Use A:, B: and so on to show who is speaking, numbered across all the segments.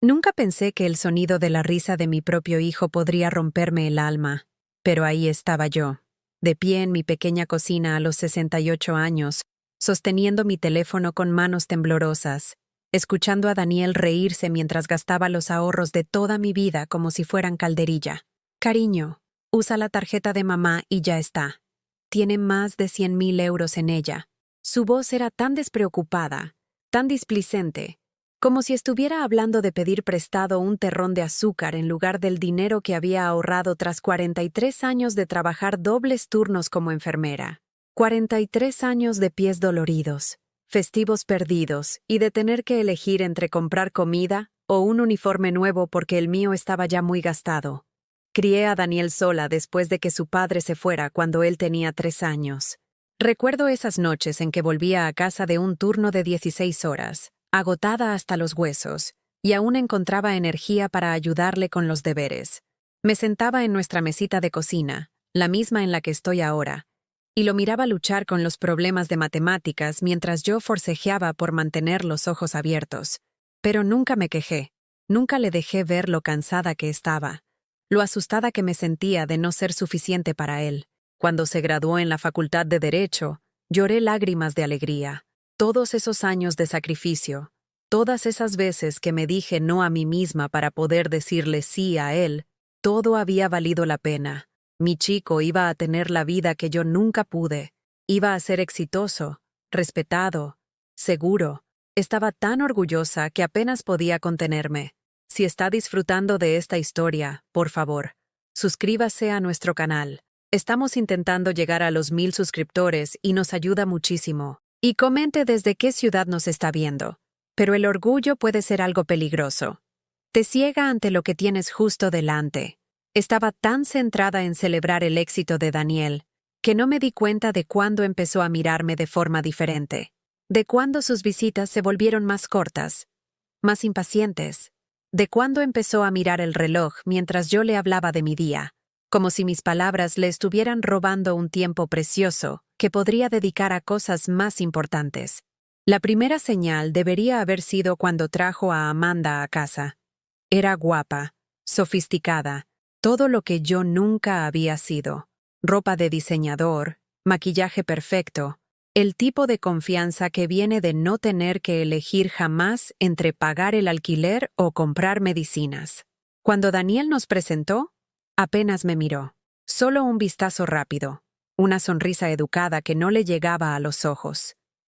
A: Nunca pensé que el sonido de la risa de mi propio hijo podría romperme el alma, pero ahí estaba yo, de pie en mi pequeña cocina a los 68 años, sosteniendo mi teléfono con manos temblorosas, escuchando a Daniel reírse mientras gastaba los ahorros de toda mi vida como si fueran calderilla. Cariño, usa la tarjeta de mamá y ya está. Tiene más de 100.000 euros en ella. Su voz era tan despreocupada, tan displicente, como si estuviera hablando de pedir prestado un terrón de azúcar en lugar del dinero que había ahorrado tras 43 años de trabajar dobles turnos como enfermera. 43 años de pies doloridos, festivos perdidos y de tener que elegir entre comprar comida o un uniforme nuevo porque el mío estaba ya muy gastado. Crié a Daniel sola después de que su padre se fuera cuando él tenía 3 años. Recuerdo esas noches en que volvía a casa de un turno de 16 horas, agotada hasta los huesos, y aún encontraba energía para ayudarle con los deberes. Me sentaba en nuestra mesita de cocina, la misma en la que estoy ahora, y lo miraba luchar con los problemas de matemáticas mientras yo forcejeaba por mantener los ojos abiertos. Pero nunca me quejé, nunca le dejé ver lo cansada que estaba, lo asustada que me sentía de no ser suficiente para él. Cuando se graduó en la Facultad de Derecho, lloré lágrimas de alegría. Todos esos años de sacrificio, todas esas veces que me dije no a mí misma para poder decirle sí a él, todo había valido la pena. Mi chico iba a tener la vida que yo nunca pude. Iba a ser exitoso, respetado, seguro. Estaba tan orgullosa que apenas podía contenerme. Si está disfrutando de esta historia, por favor, suscríbase a nuestro canal. Estamos intentando llegar a los 1000 suscriptores y nos ayuda muchísimo. Y comente desde qué ciudad nos está viendo. Pero el orgullo puede ser algo peligroso. Te ciega ante lo que tienes justo delante. Estaba tan centrada en celebrar el éxito de Daniel, que no me di cuenta de cuándo empezó a mirarme de forma diferente. De cuándo sus visitas se volvieron más cortas, más impacientes. De cuándo empezó a mirar el reloj mientras yo le hablaba de mi día, como si mis palabras le estuvieran robando un tiempo precioso que podría dedicar a cosas más importantes. La primera señal debería haber sido cuando trajo a Amanda a casa. Era guapa, sofisticada, todo lo que yo nunca había sido. Ropa de diseñador, maquillaje perfecto, el tipo de confianza que viene de no tener que elegir jamás entre pagar el alquiler o comprar medicinas. Cuando Daniel nos presentó, apenas me miró. Solo un vistazo rápido, una sonrisa educada que no le llegaba a los ojos.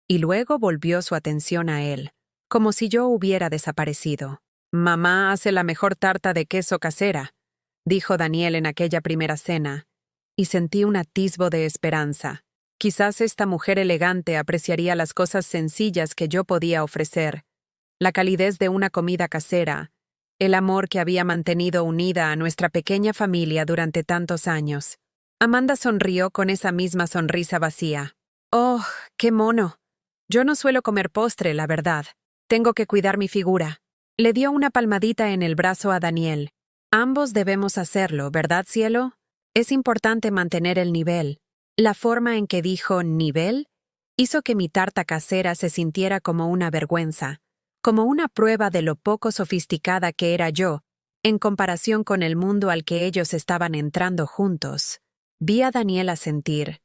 A: Y luego volvió su atención a él, como si yo hubiera desaparecido. «Mamá hace la mejor tarta de queso casera», dijo Daniel en aquella primera cena, y sentí un atisbo de esperanza. Quizás esta mujer elegante apreciaría las cosas sencillas que yo podía ofrecer, la calidez de una comida casera, el amor que había mantenido unida a nuestra pequeña familia durante tantos años. Amanda sonrió con esa misma sonrisa vacía. «Oh, qué mono. Yo no suelo comer postre, la verdad. Tengo que cuidar mi figura». Le dio una palmadita en el brazo a Daniel. «Ambos debemos hacerlo, ¿verdad, cielo? Es importante mantener el nivel». La forma en que dijo «nivel» hizo que mi tarta casera se sintiera como una vergüenza, como una prueba de lo poco sofisticada que era yo, en comparación con el mundo al que ellos estaban entrando juntos. Vi a Daniel asentir.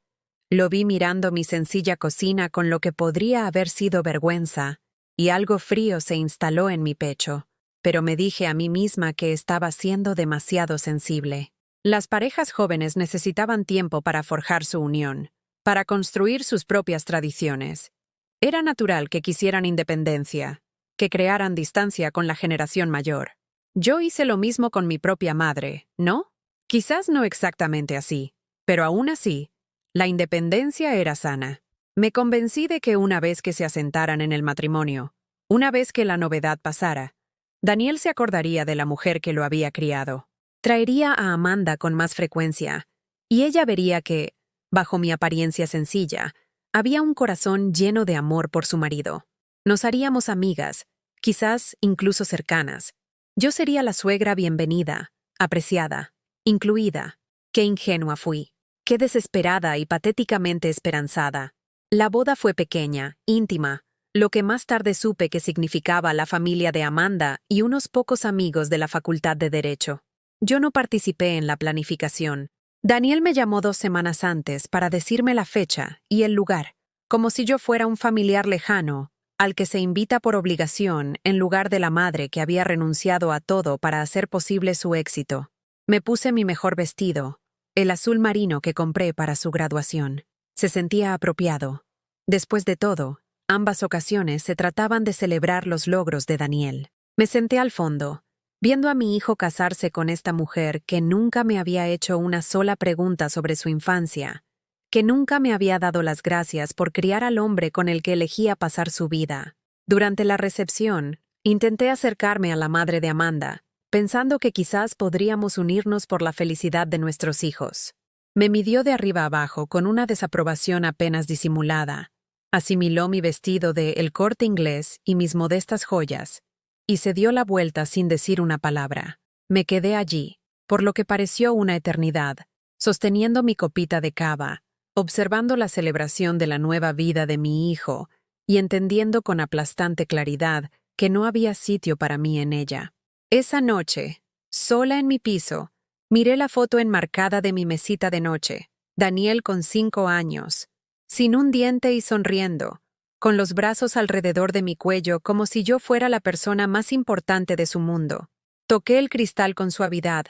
A: Lo vi mirando mi sencilla cocina con lo que podría haber sido vergüenza, y algo frío se instaló en mi pecho, pero me dije a mí misma que estaba siendo demasiado sensible. Las parejas jóvenes necesitaban tiempo para forjar su unión, para construir sus propias tradiciones. Era natural que quisieran independencia, que crearan distancia con la generación mayor. Yo hice lo mismo con mi propia madre, ¿no? Quizás no exactamente así, pero aún así, la independencia era sana. Me convencí de que una vez que se asentaran en el matrimonio, una vez que la novedad pasara, Daniel se acordaría de la mujer que lo había criado. Traería a Amanda con más frecuencia, y ella vería que, bajo mi apariencia sencilla, había un corazón lleno de amor por su marido. Nos haríamos amigas, quizás incluso cercanas. Yo sería la suegra bienvenida, apreciada, incluida. Qué ingenua fui. Qué desesperada y patéticamente esperanzada. La boda fue pequeña, íntima, lo que más tarde supe que significaba la familia de Amanda y unos pocos amigos de la Facultad de Derecho. Yo no participé en la planificación. Daniel me llamó 2 semanas antes para decirme la fecha y el lugar, como si yo fuera un familiar lejano, al que se invita por obligación en lugar de la madre que había renunciado a todo para hacer posible su éxito. Me puse mi mejor vestido, el azul marino que compré para su graduación. Se sentía apropiado. Después de todo, ambas ocasiones se trataban de celebrar los logros de Daniel. Me senté al fondo, viendo a mi hijo casarse con esta mujer que nunca me había hecho una sola pregunta sobre su infancia, que nunca me había dado las gracias por criar al hombre con el que elegía pasar su vida. Durante la recepción, intenté acercarme a la madre de Amanda, pensando que quizás podríamos unirnos por la felicidad de nuestros hijos. Me midió de arriba abajo con una desaprobación apenas disimulada. Asimiló mi vestido de El Corte Inglés y mis modestas joyas, y se dio la vuelta sin decir una palabra. Me quedé allí, por lo que pareció una eternidad, sosteniendo mi copita de cava, observando la celebración de la nueva vida de mi hijo y entendiendo con aplastante claridad que no había sitio para mí en ella. Esa noche, sola en mi piso, miré la foto enmarcada de mi mesita de noche, Daniel con 5 años, sin un diente y sonriendo, con los brazos alrededor de mi cuello como si yo fuera la persona más importante de su mundo. Toqué el cristal con suavidad,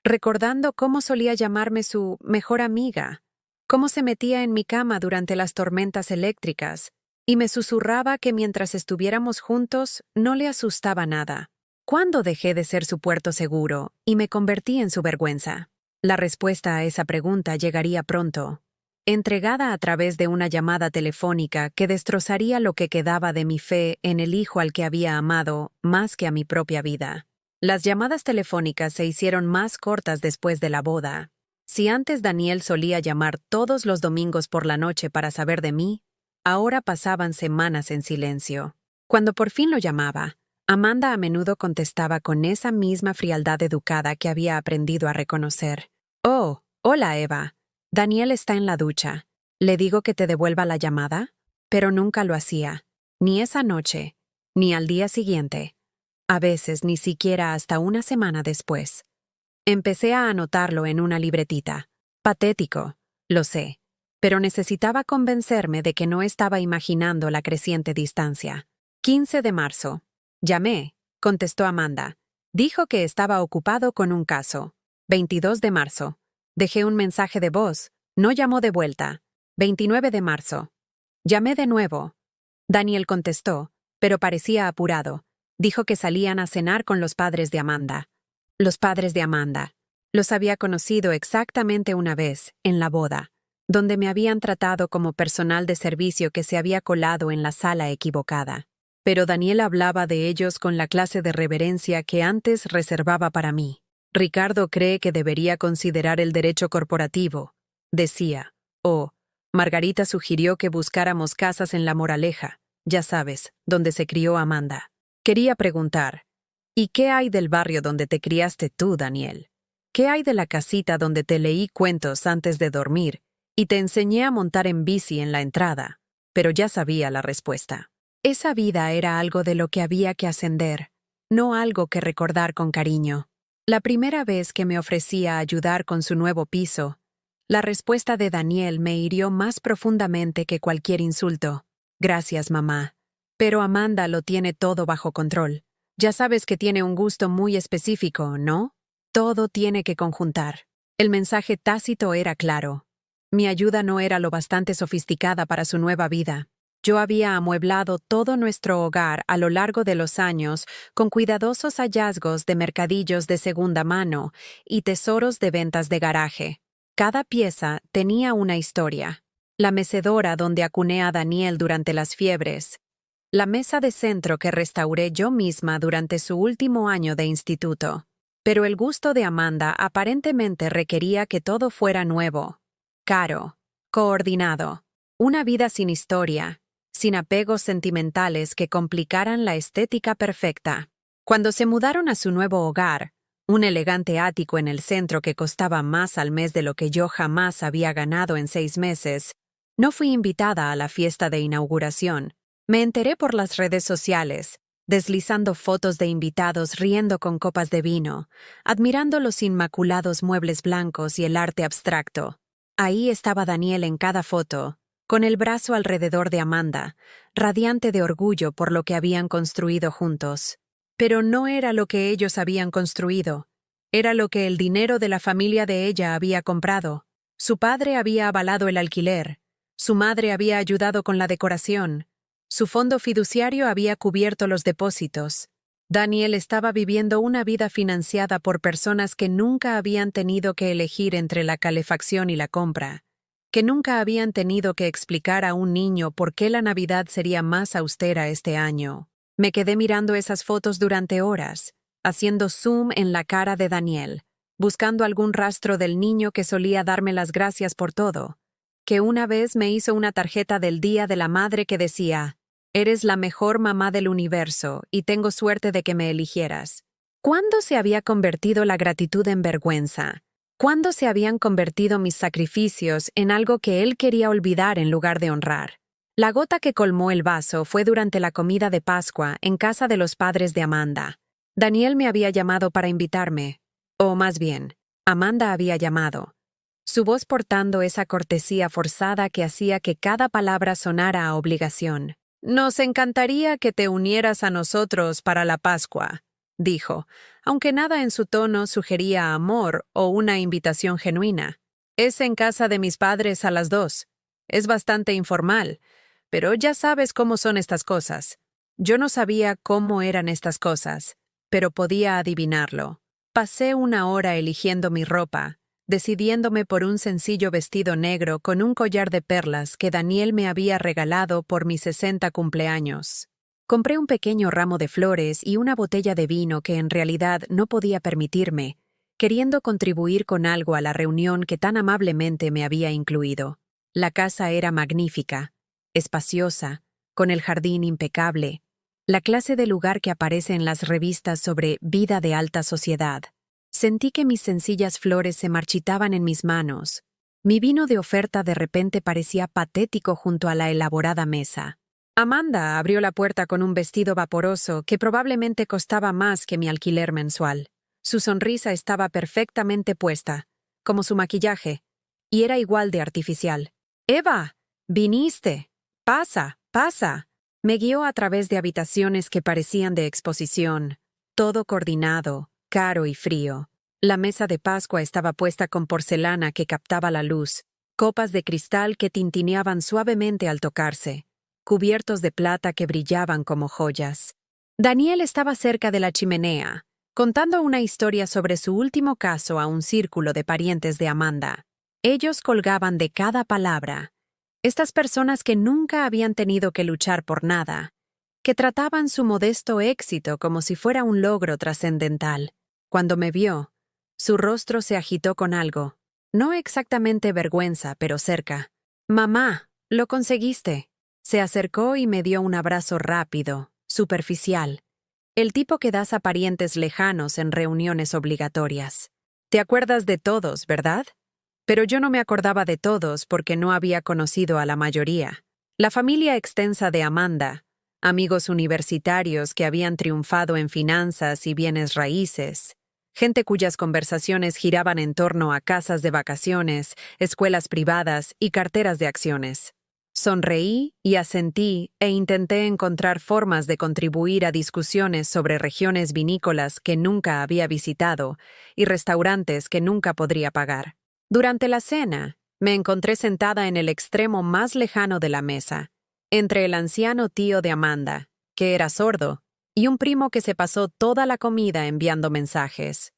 A: recordando cómo solía llamarme su mejor amiga, cómo se metía en mi cama durante las tormentas eléctricas, y me susurraba que mientras estuviéramos juntos no le asustaba nada. ¿Cuándo dejé de ser su puerto seguro y me convertí en su vergüenza? La respuesta a esa pregunta llegaría pronto, entregada a través de una llamada telefónica que destrozaría lo que quedaba de mi fe en el hijo al que había amado más que a mi propia vida. Las llamadas telefónicas se hicieron más cortas después de la boda. Si antes Daniel solía llamar todos los domingos por la noche para saber de mí, ahora pasaban semanas en silencio. Cuando por fin lo llamaba, Amanda a menudo contestaba con esa misma frialdad educada que había aprendido a reconocer. «Oh, hola Eva. Daniel está en la ducha. ¿Le digo que te devuelva la llamada?» Pero nunca lo hacía, ni esa noche, ni al día siguiente. A veces ni siquiera hasta una semana después. Empecé a anotarlo en una libretita. Patético, lo sé, pero necesitaba convencerme de que no estaba imaginando la creciente distancia. 15 de marzo. Llamé, contestó Amanda. Dijo que estaba ocupado con un caso. 22 de marzo. Dejé un mensaje de voz. No llamó de vuelta. 29 de marzo. Llamé de nuevo. Daniel contestó, pero parecía apurado. Dijo que salían a cenar con los padres de Amanda. Los padres de Amanda. Los había conocido exactamente una vez, en la boda, donde me habían tratado como personal de servicio que se había colado en la sala equivocada. Pero Daniel hablaba de ellos con la clase de reverencia que antes reservaba para mí. Ricardo cree que debería considerar el derecho corporativo, decía. Margarita sugirió que buscáramos casas en La Moraleja, ya sabes, donde se crió Amanda. Quería preguntar, ¿y qué hay del barrio donde te criaste tú, Daniel? ¿Qué hay de la casita donde te leí cuentos antes de dormir y te enseñé a montar en bici en la entrada? Pero ya sabía la respuesta. Esa vida era algo de lo que había que ascender, no algo que recordar con cariño. La primera vez que me ofrecía ayudar con su nuevo piso, la respuesta de Daniel me hirió más profundamente que cualquier insulto. Gracias, mamá. Pero Amanda lo tiene todo bajo control. Ya sabes que tiene un gusto muy específico, ¿no? Todo tiene que conjuntar. El mensaje tácito era claro. Mi ayuda no era lo bastante sofisticada para su nueva vida. Yo había amueblado todo nuestro hogar a lo largo de los años con cuidadosos hallazgos de mercadillos de segunda mano y tesoros de ventas de garaje. Cada pieza tenía una historia. La mecedora donde acuné a Daniel durante las fiebres. La mesa de centro que restauré yo misma durante su último año de instituto. Pero el gusto de Amanda aparentemente requería que todo fuera nuevo, caro, coordinado. Una vida sin historia, sin apegos sentimentales que complicaran la estética perfecta. Cuando se mudaron a su nuevo hogar, un elegante ático en el centro que costaba más al mes de lo que yo jamás había ganado en 6 meses, no fui invitada a la fiesta de inauguración, Me enteré por las redes sociales, deslizando fotos de invitados riendo con copas de vino, admirando los inmaculados muebles blancos y el arte abstracto. Ahí estaba Daniel en cada foto, con el brazo alrededor de Amanda, radiante de orgullo por lo que habían construido juntos. Pero no era lo que ellos habían construido, era lo que el dinero de la familia de ella había comprado. Su padre había avalado el alquiler, su madre había ayudado con la decoración, su fondo fiduciario había cubierto los depósitos. Daniel estaba viviendo una vida financiada por personas que nunca habían tenido que elegir entre la calefacción y la compra, que nunca habían tenido que explicar a un niño por qué la Navidad sería más austera este año. Me quedé mirando esas fotos durante horas, haciendo zoom en la cara de Daniel, buscando algún rastro del niño que solía darme las gracias por todo, que una vez me hizo una tarjeta del Día de la Madre que decía: «Eres la mejor mamá del universo y tengo suerte de que me eligieras». ¿Cuándo se había convertido la gratitud en vergüenza? ¿Cuándo se habían convertido mis sacrificios en algo que él quería olvidar en lugar de honrar? La gota que colmó el vaso fue durante la comida de Pascua en casa de los padres de Amanda. Daniel me había llamado para invitarme, o más bien, Amanda había llamado, su voz portando esa cortesía forzada que hacía que cada palabra sonara a obligación. «Nos encantaría que te unieras a nosotros para la Pascua», dijo, aunque nada en su tono sugería amor o una invitación genuina. «Es en casa de mis padres a las 2. Es bastante informal, pero ya sabes cómo son estas cosas». Yo no sabía cómo eran estas cosas, pero podía adivinarlo. Pasé una hora eligiendo mi ropa, decidiéndome por un sencillo vestido negro con un collar de perlas que Daniel me había regalado por mis 60 cumpleaños. Compré un pequeño ramo de flores y una botella de vino que en realidad no podía permitirme, queriendo contribuir con algo a la reunión que tan amablemente me había incluido. La casa era magnífica, espaciosa, con el jardín impecable, la clase de lugar que aparece en las revistas sobre vida de alta sociedad. Sentí que mis sencillas flores se marchitaban en mis manos. Mi vino de oferta de repente parecía patético junto a la elaborada mesa. Amanda abrió la puerta con un vestido vaporoso que probablemente costaba más que mi alquiler mensual. Su sonrisa estaba perfectamente puesta, como su maquillaje, y era igual de artificial. «Eva, viniste. Pasa, pasa». Me guió a través de habitaciones que parecían de exposición, todo coordinado, caro y frío. La mesa de Pascua estaba puesta con porcelana que captaba la luz, copas de cristal que tintineaban suavemente al tocarse, cubiertos de plata que brillaban como joyas. Daniel estaba cerca de la chimenea, contando una historia sobre su último caso a un círculo de parientes de Amanda. Ellos colgaban de cada palabra. Estas personas que nunca habían tenido que luchar por nada, que trataban su modesto éxito como si fuera un logro trascendental. Cuando me vio, su rostro se agitó con algo. No exactamente vergüenza, pero cerca. «Mamá, lo conseguiste». Se acercó y me dio un abrazo rápido, superficial. El tipo que das a parientes lejanos en reuniones obligatorias. «Te acuerdas de todos, ¿verdad?» Pero yo no me acordaba de todos porque no había conocido a la mayoría. La familia extensa de Amanda, amigos universitarios que habían triunfado en finanzas y bienes raíces, gente cuyas conversaciones giraban en torno a casas de vacaciones, escuelas privadas y carteras de acciones. Sonreí y asentí e intenté encontrar formas de contribuir a discusiones sobre regiones vinícolas que nunca había visitado y restaurantes que nunca podría pagar. Durante la cena, me encontré sentada en el extremo más lejano de la mesa, entre el anciano tío de Amanda, que era sordo, y un primo que se pasó toda la comida enviando mensajes.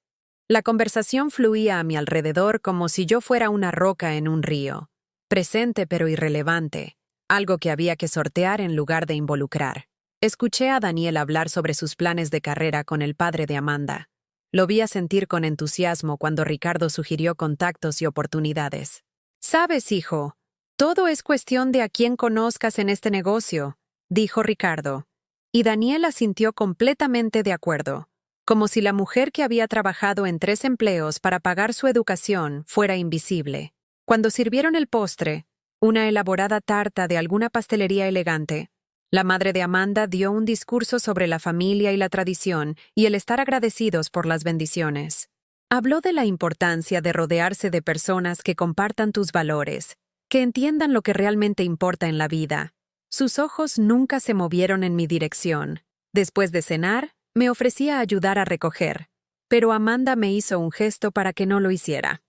A: La conversación fluía a mi alrededor como si yo fuera una roca en un río, presente pero irrelevante, algo que había que sortear en lugar de involucrar. Escuché a Daniel hablar sobre sus planes de carrera con el padre de Amanda. Lo vi asentir con entusiasmo cuando Ricardo sugirió contactos y oportunidades. «Sabes, hijo, todo es cuestión de a quién conozcas en este negocio», dijo Ricardo. Y Daniel asintió completamente de acuerdo, como si la mujer que había trabajado en 3 empleos para pagar su educación fuera invisible. Cuando sirvieron el postre, una elaborada tarta de alguna pastelería elegante, La madre de Amanda dio un discurso sobre la familia y la tradición y el estar agradecidos por las bendiciones. Habló de la importancia de rodearse de personas que compartan tus valores, que entiendan lo que realmente importa en la vida. Sus ojos nunca se movieron en mi dirección. Después de cenar, me ofrecía ayudar a recoger, pero Amanda me hizo un gesto para que no lo hiciera.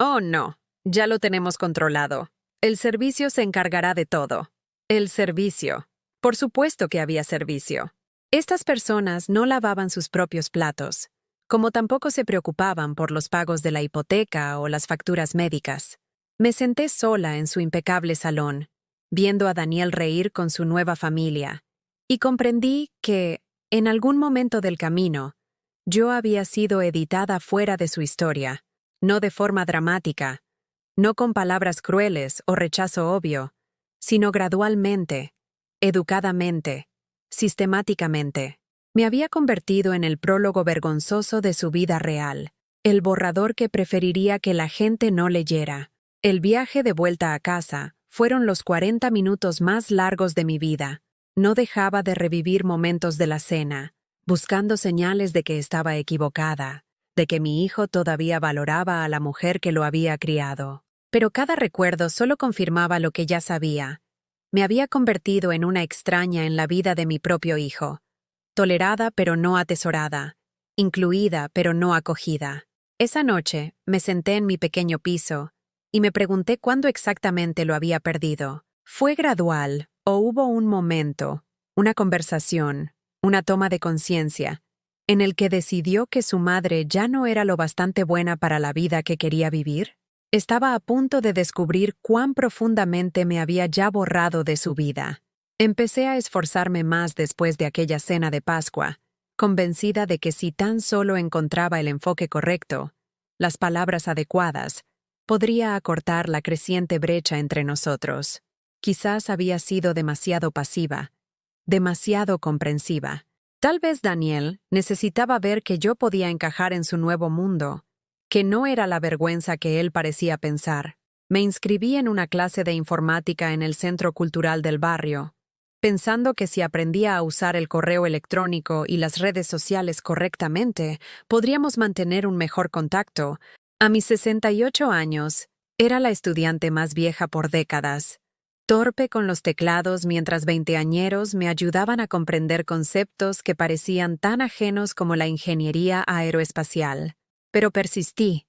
A: Oh, no, ya lo tenemos controlado. El servicio se encargará de todo. El servicio. Por supuesto que había servicio. Estas personas no lavaban sus propios platos, como tampoco se preocupaban por los pagos de la hipoteca o las facturas médicas. Me senté sola en su impecable salón, viendo a Daniel reír con su nueva familia, y comprendí que, en algún momento del camino, yo había sido editada fuera de su historia, no de forma dramática, no con palabras crueles o rechazo obvio, sino gradualmente, educadamente, sistemáticamente. Me había convertido en el prólogo vergonzoso de su vida real, el borrador que preferiría que la gente no leyera. El viaje de vuelta a casa fueron los 40 minutos más largos de mi vida. No dejaba de revivir momentos de la cena, buscando señales de que estaba equivocada, de que mi hijo todavía valoraba a la mujer que lo había criado. Pero cada recuerdo solo confirmaba lo que ya sabía. Me había convertido en una extraña en la vida de mi propio hijo, tolerada pero no atesorada, incluida pero no acogida. Esa noche me senté en mi pequeño piso y me pregunté cuándo exactamente lo había perdido. ¿Fue gradual o hubo un momento, una conversación, una toma de conciencia, en el que decidió que su madre ya no era lo bastante buena para la vida que quería vivir? Estaba a punto de descubrir cuán profundamente me había ya borrado de su vida. Empecé a esforzarme más después de aquella cena de Pascua, convencida de que si tan solo encontraba el enfoque correcto, las palabras adecuadas, podría acortar la creciente brecha entre nosotros. Quizás había sido demasiado pasiva, demasiado comprensiva. Tal vez Daniel necesitaba ver que yo podía encajar en su nuevo mundo, que no era la vergüenza que él parecía pensar. Me inscribí en una clase de informática en el Centro Cultural del barrio, pensando que si aprendía a usar el correo electrónico y las redes sociales correctamente, podríamos mantener un mejor contacto. A mis 68 años, era la estudiante más vieja por décadas, torpe con los teclados mientras veinteañeros me ayudaban a comprender conceptos que parecían tan ajenos como la ingeniería aeroespacial. Pero persistí,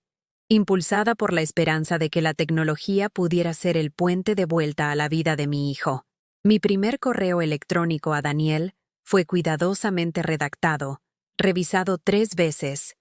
A: impulsada por la esperanza de que la tecnología pudiera ser el puente de vuelta a la vida de mi hijo. Mi primer correo electrónico a Daniel fue cuidadosamente redactado, revisado 3 veces.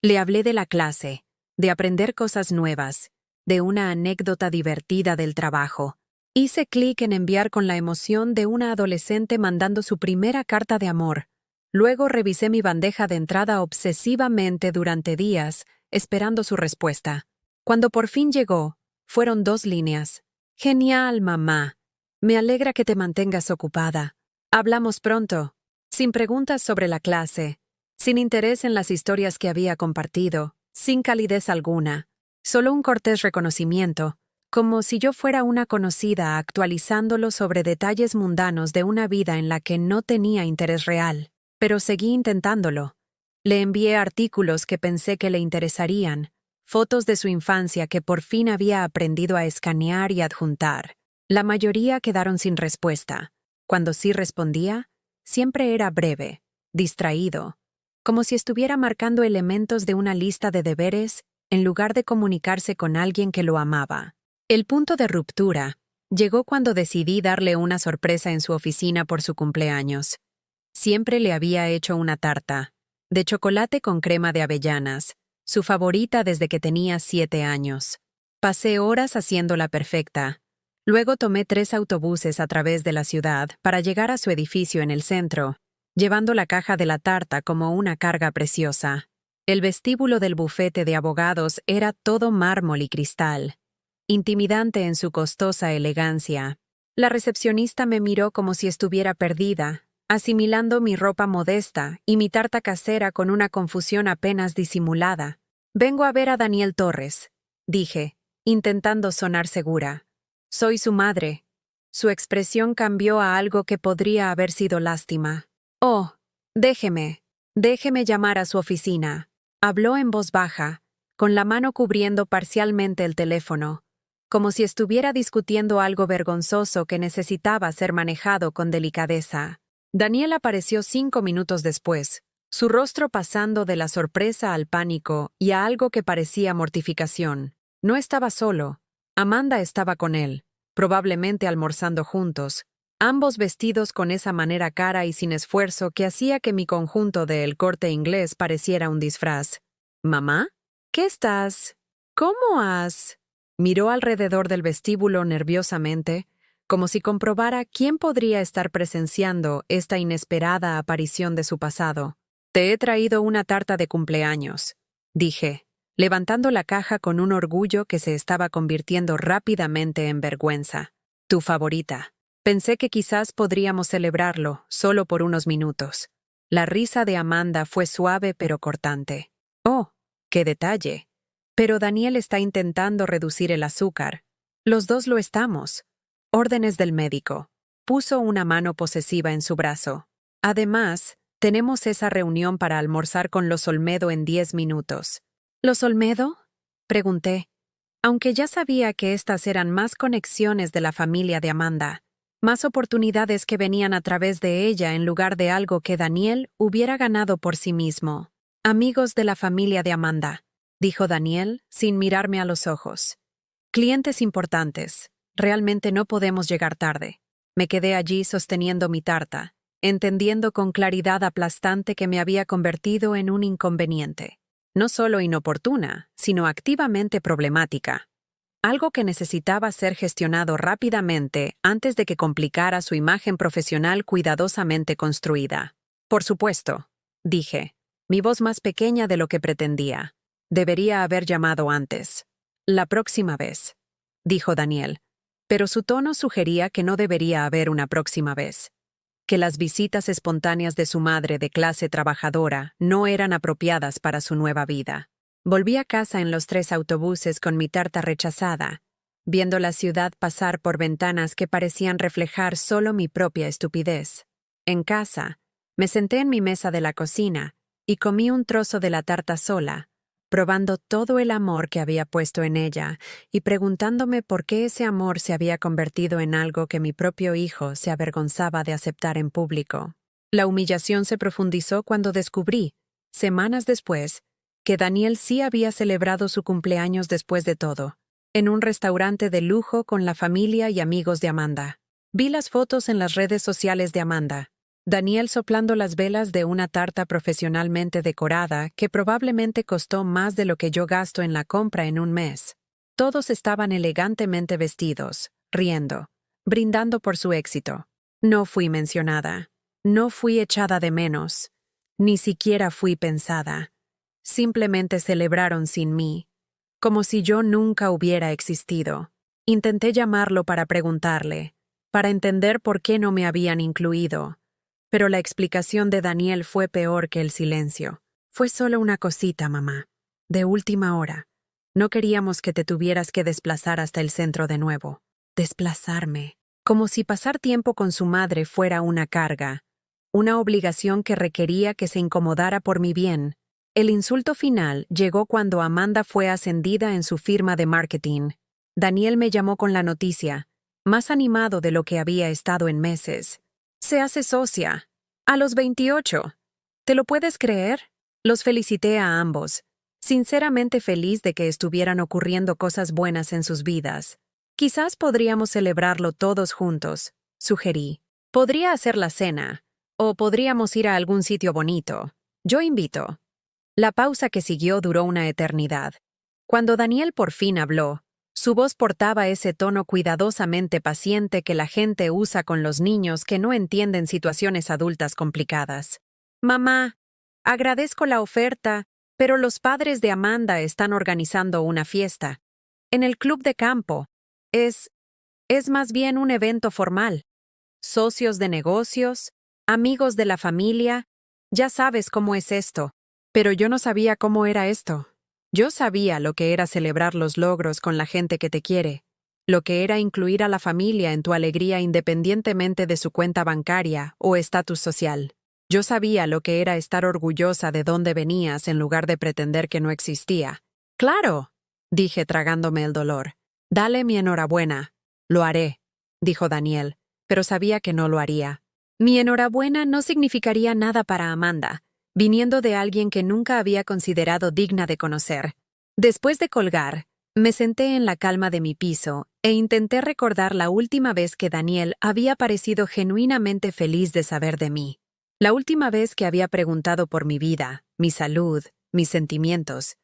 A: Le hablé de la clase, de aprender cosas nuevas, de una anécdota divertida del trabajo. Hice clic en enviar con la emoción de una adolescente mandando su primera carta de amor. Luego revisé mi bandeja de entrada obsesivamente durante días, esperando su respuesta. Cuando por fin llegó, fueron 2 líneas. Genial, mamá. Me alegra que te mantengas ocupada. Hablamos pronto. Sin preguntas sobre la clase, sin interés en las historias que había compartido, sin calidez alguna. Solo un cortés reconocimiento, como si yo fuera una conocida actualizándolo sobre detalles mundanos de una vida en la que no tenía interés real. Pero seguí intentándolo. Le envié artículos que pensé que le interesarían, fotos de su infancia que por fin había aprendido a escanear y adjuntar. La mayoría quedaron sin respuesta. Cuando sí respondía, siempre era breve, distraído, como si estuviera marcando elementos de una lista de deberes en lugar de comunicarse con alguien que lo amaba. El punto de ruptura llegó cuando decidí darle una sorpresa en su oficina por su cumpleaños. Siempre le había hecho una tarta, de chocolate con crema de avellanas, su favorita desde que tenía 7 años. Pasé horas haciéndola perfecta. Luego tomé 3 autobuses a través de la ciudad para llegar a su edificio en el centro, llevando la caja de la tarta como una carga preciosa. El vestíbulo del bufete de abogados era todo mármol y cristal, intimidante en su costosa elegancia. La recepcionista me miró como si estuviera perdida, asimilando mi ropa modesta y mi tarta casera con una confusión apenas disimulada. «Vengo a ver a Daniel Torres», dije, intentando sonar segura. «Soy su madre». Su expresión cambió a algo que podría haber sido lástima. Oh, déjeme llamar a su oficina. Habló en voz baja, con la mano cubriendo parcialmente el teléfono, como si estuviera discutiendo algo vergonzoso que necesitaba ser manejado con delicadeza. Daniel apareció 5 minutos después, su rostro pasando de la sorpresa al pánico y a algo que parecía mortificación. No estaba solo. Amanda estaba con él, probablemente almorzando juntos, ambos vestidos con esa manera cara y sin esfuerzo que hacía que mi conjunto de El Corte Inglés pareciera un disfraz. ¿Mamá? ¿Qué estás? ¿Cómo has? Miró alrededor del vestíbulo nerviosamente, como si comprobara quién podría estar presenciando esta inesperada aparición de su pasado. Te he traído una tarta de cumpleaños, dije, levantando la caja con un orgullo que se estaba convirtiendo rápidamente en vergüenza. Tu favorita. Pensé que quizás podríamos celebrarlo, solo por unos minutos. La risa de Amanda fue suave pero cortante. Oh, qué detalle. Pero Daniel está intentando reducir el azúcar. Los dos lo estamos. Órdenes del médico. Puso una mano posesiva en su brazo. Además, tenemos esa reunión para almorzar con los Olmedo en 10 minutos. ¿Los Olmedo? Pregunté, aunque ya sabía que estas eran más conexiones de la familia de Amanda, más oportunidades que venían a través de ella en lugar de algo que Daniel hubiera ganado por sí mismo. Amigos de la familia de Amanda, dijo Daniel, sin mirarme a los ojos. Clientes importantes. Realmente no podemos llegar tarde. Me quedé allí sosteniendo mi tarta, entendiendo con claridad aplastante que me había convertido en un inconveniente. No solo inoportuna, sino activamente problemática. Algo que necesitaba ser gestionado rápidamente antes de que complicara su imagen profesional cuidadosamente construida. Por supuesto, dije, mi voz más pequeña de lo que pretendía. Debería haber llamado antes. La próxima vez, dijo Daniel, pero su tono sugería que no debería haber una próxima vez, que las visitas espontáneas de su madre de clase trabajadora no eran apropiadas para su nueva vida. Volví a casa en los 3 autobuses con mi tarta rechazada, viendo la ciudad pasar por ventanas que parecían reflejar solo mi propia estupidez. En casa, me senté en mi mesa de la cocina y comí un trozo de la tarta sola, probando todo el amor que había puesto en ella y preguntándome por qué ese amor se había convertido en algo que mi propio hijo se avergonzaba de aceptar en público. La humillación se profundizó cuando descubrí, semanas después, que Daniel sí había celebrado su cumpleaños después de todo, en un restaurante de lujo con la familia y amigos de Amanda. Vi las fotos en las redes sociales de Amanda. Daniel soplando las velas de una tarta profesionalmente decorada que probablemente costó más de lo que yo gasto en la compra en un mes. Todos estaban elegantemente vestidos, riendo, brindando por su éxito. No fui mencionada. No fui echada de menos. Ni siquiera fui pensada. Simplemente celebraron sin mí, como si yo nunca hubiera existido. Intenté llamarlo para preguntarle, para entender por qué no me habían incluido. Pero la explicación de Daniel fue peor que el silencio. Fue solo una cosita, mamá. De última hora. No queríamos que te tuvieras que desplazar hasta el centro de nuevo. Desplazarme. Como si pasar tiempo con su madre fuera una carga. Una obligación que requería que se incomodara por mi bien. El insulto final llegó cuando Amanda fue ascendida en su firma de marketing. Daniel me llamó con la noticia, más animado de lo que había estado en meses. Se hace socia. A los 28. ¿Te lo puedes creer? Los felicité a ambos, sinceramente feliz de que estuvieran ocurriendo cosas buenas en sus vidas. Quizás podríamos celebrarlo todos juntos, sugerí. Podría hacer la cena, o podríamos ir a algún sitio bonito. Yo invito. La pausa que siguió duró una eternidad. Cuando Daniel por fin habló, su voz portaba ese tono cuidadosamente paciente que la gente usa con los niños que no entienden situaciones adultas complicadas. Mamá, agradezco la oferta, pero los padres de Amanda están organizando una fiesta. En el club de campo. Es más bien un evento formal. Socios de negocios, amigos de la familia, ya sabes cómo es esto. Pero yo no sabía cómo era esto. Yo sabía lo que era celebrar los logros con la gente que te quiere. lo que era incluir a la familia en tu alegría independientemente de su cuenta bancaria o estatus social. Yo sabía lo que era estar orgullosa de dónde venías en lugar de pretender que no existía. ¡Claro!, dije tragándome el dolor. Dale mi enhorabuena. Lo haré, dijo Daniel, pero sabía que no lo haría. Mi enhorabuena no significaría nada para Amanda, viniendo de alguien que nunca había considerado digna de conocer. Después de colgar, me senté en la calma de mi piso e intenté recordar la última vez que Daniel había parecido genuinamente feliz de saber de mí. La última vez que había preguntado por mi vida, mi salud, mis sentimientos.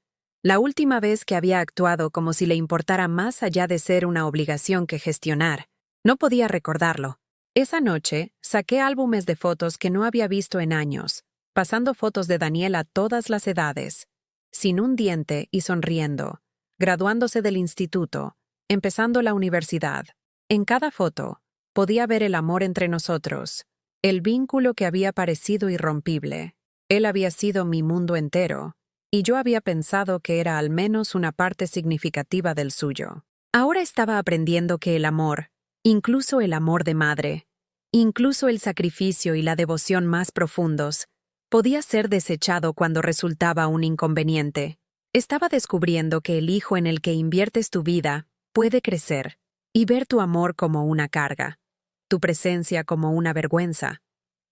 A: La última vez que había actuado como si le importara más allá de ser una obligación que gestionar. No podía recordarlo. Esa noche, saqué álbumes de fotos que no había visto en años, pasando fotos de Daniel a todas las edades, sin un diente y sonriendo, graduándose del instituto, empezando la universidad. En cada foto, podía ver el amor entre nosotros, el vínculo que había parecido irrompible. Él había sido mi mundo entero, y yo había pensado que era al menos una parte significativa del suyo. Ahora estaba aprendiendo que el amor, incluso el amor de madre, incluso el sacrificio y la devoción más profundos, podía ser desechado cuando resultaba un inconveniente. Estaba descubriendo que el hijo en el que inviertes tu vida puede crecer y ver tu amor como una carga, tu presencia como una vergüenza,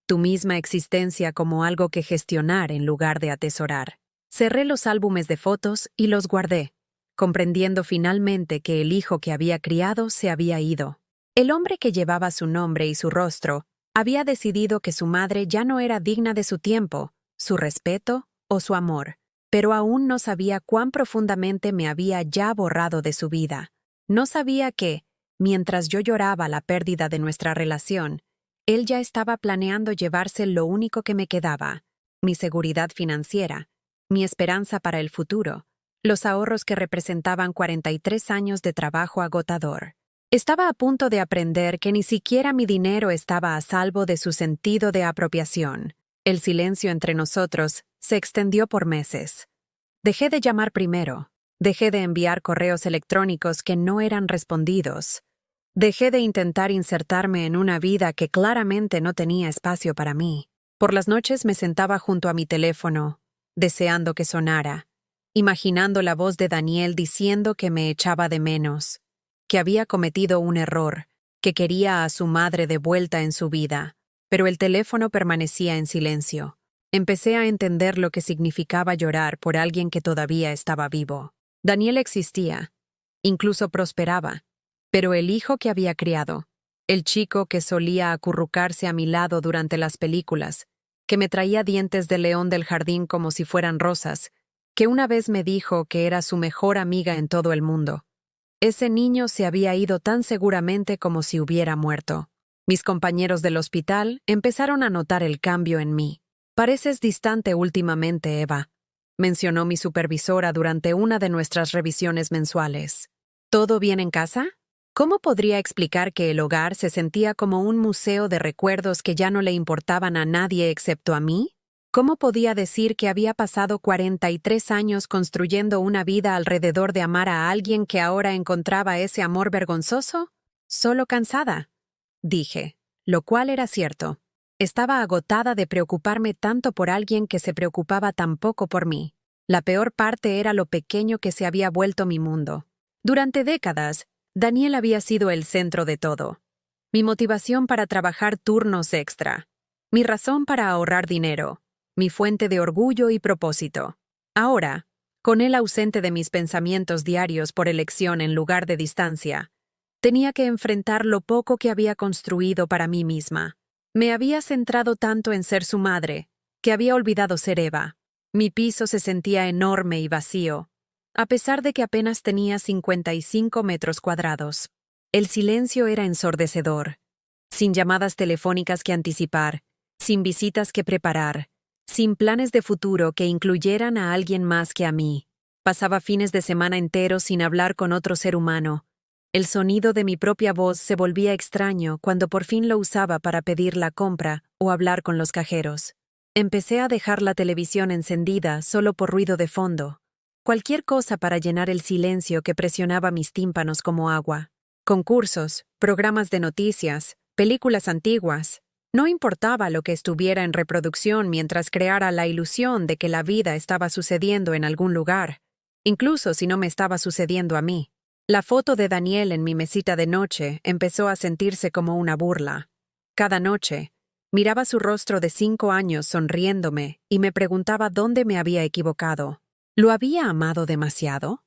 A: tu misma existencia como algo que gestionar en lugar de atesorar. Cerré los álbumes de fotos y los guardé, comprendiendo finalmente que el hijo que había criado se había ido. El hombre que llevaba su nombre y su rostro había decidido que su madre ya no era digna de su tiempo, su respeto o su amor, pero aún no sabía cuán profundamente me había ya borrado de su vida. No sabía que, mientras yo lloraba la pérdida de nuestra relación, él ya estaba planeando llevarse lo único que me quedaba, mi seguridad financiera, mi esperanza para el futuro, los ahorros que representaban 43 años de trabajo agotador. Estaba a punto de aprender que ni siquiera mi dinero estaba a salvo de su sentido de apropiación. El silencio entre nosotros se extendió por meses. Dejé de llamar primero. Dejé de enviar correos electrónicos que no eran respondidos. Dejé de intentar insertarme en una vida que claramente no tenía espacio para mí. Por las noches me sentaba junto a mi teléfono, deseando que sonara, imaginando la voz de Daniel diciendo que me echaba de menos, que había cometido un error, que quería a su madre de vuelta en su vida, pero el teléfono permanecía en silencio. Empecé a entender lo que significaba llorar por alguien que todavía estaba vivo. Daniel existía, incluso prosperaba, pero el hijo que había criado, el chico que solía acurrucarse a mi lado durante las películas, que me traía dientes de león del jardín como si fueran rosas, que una vez me dijo que era su mejor amiga en todo el mundo. Ese niño se había ido tan seguramente como si hubiera muerto. Mis compañeros del hospital empezaron a notar el cambio en mí. «Pareces distante últimamente, Eva», mencionó mi supervisora durante una de nuestras revisiones mensuales. ¿Todo bien en casa? ¿Cómo podría explicar que el hogar se sentía como un museo de recuerdos que ya no le importaban a nadie excepto a mí? ¿Cómo podía decir que había pasado 43 años construyendo una vida alrededor de amar a alguien que ahora encontraba ese amor vergonzoso? Solo cansada, dije, lo cual era cierto. Estaba agotada de preocuparme tanto por alguien que se preocupaba tan poco por mí. La peor parte era lo pequeño que se había vuelto mi mundo. Durante décadas, Daniel había sido el centro de todo. Mi motivación para trabajar turnos extra. Mi razón para ahorrar dinero. Mi fuente de orgullo y propósito. Ahora, con él ausente de mis pensamientos diarios por elección en lugar de distancia, tenía que enfrentar lo poco que había construido para mí misma. Me había centrado tanto en ser su madre, que había olvidado ser Eva. Mi piso se sentía enorme y vacío, a pesar de que apenas tenía 55 metros cuadrados. El silencio era ensordecedor, sin llamadas telefónicas que anticipar, sin visitas que preparar, sin planes de futuro que incluyeran a alguien más que a mí. Pasaba fines de semana enteros sin hablar con otro ser humano. El sonido de mi propia voz se volvía extraño cuando por fin lo usaba para pedir la compra o hablar con los cajeros. Empecé a dejar la televisión encendida solo por ruido de fondo. Cualquier cosa para llenar el silencio que presionaba mis tímpanos como agua. concursos, programas de noticias, películas antiguas. No importaba lo que estuviera en reproducción mientras creara la ilusión de que la vida estaba sucediendo en algún lugar, incluso si no me estaba sucediendo a mí. La foto de Daniel en mi mesita de noche empezó a sentirse como una burla. Cada noche, miraba su rostro de 5 años sonriéndome y me preguntaba dónde me había equivocado. ¿Lo había amado demasiado?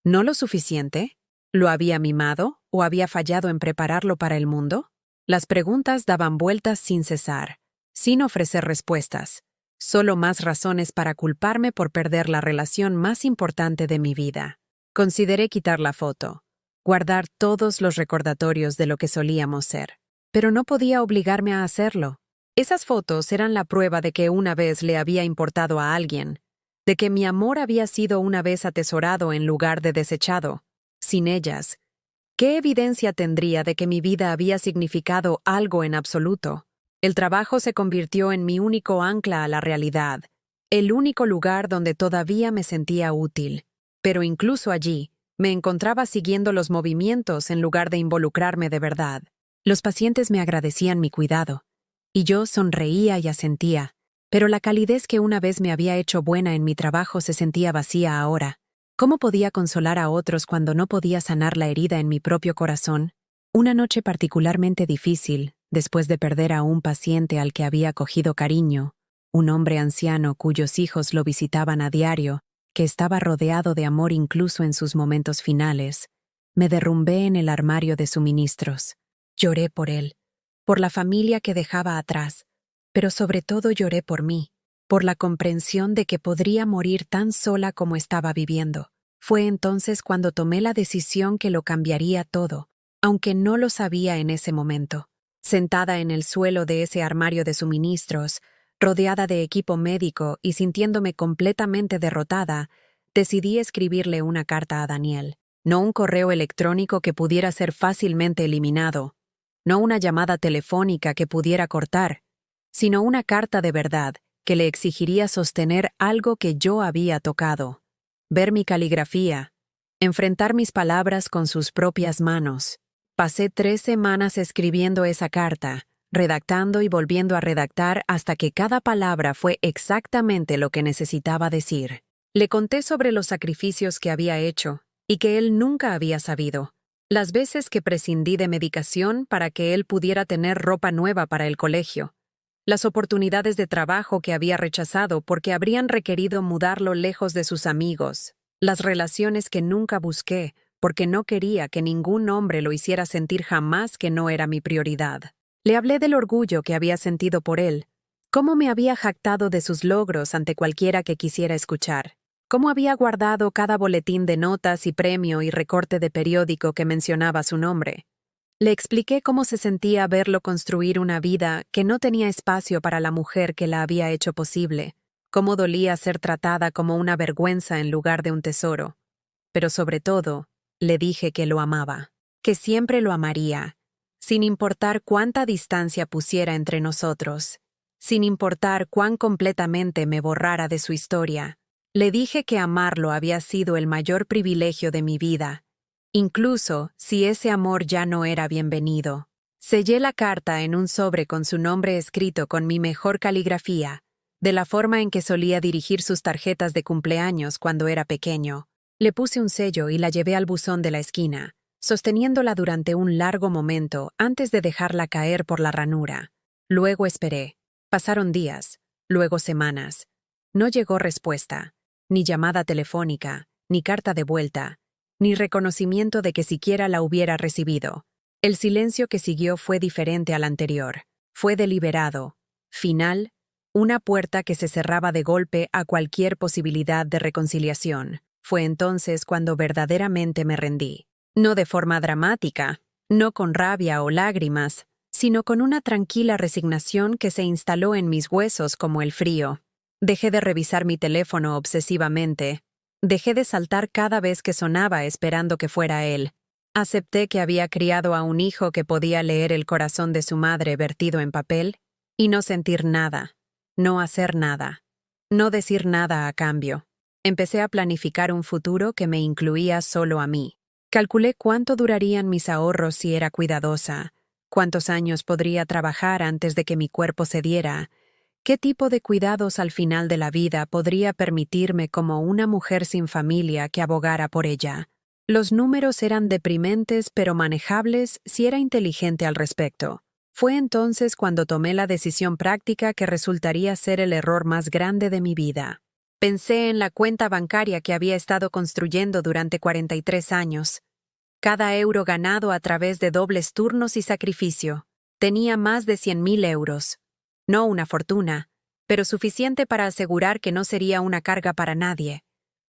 A: ¿No lo suficiente? ¿Lo había mimado o había fallado en prepararlo para el mundo? Las preguntas daban vueltas sin cesar, sin ofrecer respuestas, solo más razones para culparme por perder la relación más importante de mi vida. Consideré quitar la foto, guardar todos los recordatorios de lo que solíamos ser, pero no podía obligarme a hacerlo. Esas fotos eran la prueba de que una vez le había importado a alguien, de que mi amor había sido una vez atesorado en lugar de desechado. Sin ellas, ¿qué evidencia tendría de que mi vida había significado algo en absoluto? El trabajo se convirtió en mi único ancla a la realidad, el único lugar donde todavía me sentía útil. Pero incluso allí, me encontraba siguiendo los movimientos en lugar de involucrarme de verdad. Los pacientes me agradecían mi cuidado, y yo sonreía y asentía, pero la calidez que una vez me había hecho buena en mi trabajo se sentía vacía ahora. ¿Cómo podía consolar a otros cuando no podía sanar la herida en mi propio corazón? Una noche particularmente difícil, después de perder a un paciente al que había cogido cariño, un hombre anciano cuyos hijos lo visitaban a diario, que estaba rodeado de amor incluso en sus momentos finales, me derrumbé en el armario de suministros. Lloré por él, por la familia que dejaba atrás, pero sobre todo lloré por mí, por la comprensión de que podría morir tan sola como estaba viviendo. Fue entonces cuando tomé la decisión que lo cambiaría todo, aunque no lo sabía en ese momento. Sentada en el suelo de ese armario de suministros, rodeada de equipo médico y sintiéndome completamente derrotada, decidí escribirle una carta a Daniel. No un correo electrónico que pudiera ser fácilmente eliminado, no una llamada telefónica que pudiera cortar, sino una carta de verdad que le exigiría sostener algo que yo había tocado, ver mi caligrafía, enfrentar mis palabras con sus propias manos. Pasé 3 semanas escribiendo esa carta, redactando y volviendo a redactar hasta que cada palabra fue exactamente lo que necesitaba decir. Le conté sobre los sacrificios que había hecho y que él nunca había sabido. Las veces que prescindí de medicación para que él pudiera tener ropa nueva para el colegio. Las oportunidades de trabajo que había rechazado porque habrían requerido mudarlo lejos de sus amigos. Las relaciones que nunca busqué porque no quería que ningún hombre lo hiciera sentir jamás que no era mi prioridad. Le hablé del orgullo que había sentido por él, cómo me había jactado de sus logros ante cualquiera que quisiera escuchar, cómo había guardado cada boletín de notas y premio y recorte de periódico que mencionaba su nombre. Le expliqué cómo se sentía verlo construir una vida que no tenía espacio para la mujer que la había hecho posible, cómo dolía ser tratada como una vergüenza en lugar de un tesoro. Pero sobre todo, le dije que lo amaba, que siempre lo amaría, sin importar cuánta distancia pusiera entre nosotros, sin importar cuán completamente me borrara de su historia. Le dije que amarlo había sido el mayor privilegio de mi vida, incluso si ese amor ya no era bienvenido. Sellé la carta en un sobre con su nombre escrito con mi mejor caligrafía, de la forma en que solía dirigir sus tarjetas de cumpleaños cuando era pequeño. Le puse un sello y la llevé al buzón de la esquina, sosteniéndola durante un largo momento antes de dejarla caer por la ranura. Luego esperé. Pasaron días, luego semanas. No llegó respuesta, ni llamada telefónica, ni carta de vuelta, ni reconocimiento de que siquiera la hubiera recibido. El silencio que siguió fue diferente al anterior. Fue deliberado, final, una puerta que se cerraba de golpe a cualquier posibilidad de reconciliación. Fue entonces cuando verdaderamente me rendí. No de forma dramática, no con rabia o lágrimas, sino con una tranquila resignación que se instaló en mis huesos como el frío. Dejé de revisar mi teléfono obsesivamente. Dejé de saltar cada vez que sonaba esperando que fuera él. Acepté que había criado a un hijo que podía leer el corazón de su madre vertido en papel y no sentir nada, no hacer nada, no decir nada a cambio. Empecé a planificar un futuro que me incluía solo a mí. Calculé cuánto durarían mis ahorros si era cuidadosa, cuántos años podría trabajar antes de que mi cuerpo cediera, qué tipo de cuidados al final de la vida podría permitirme como una mujer sin familia que abogara por ella. Los números eran deprimentes pero manejables si era inteligente al respecto. Fue entonces cuando tomé la decisión práctica que resultaría ser el error más grande de mi vida. Pensé en la cuenta bancaria que había estado construyendo durante 43 años. Cada euro ganado a través de dobles turnos y sacrificio. Tenía más de 100.000 euros. No una fortuna, pero suficiente para asegurar que no sería una carga para nadie.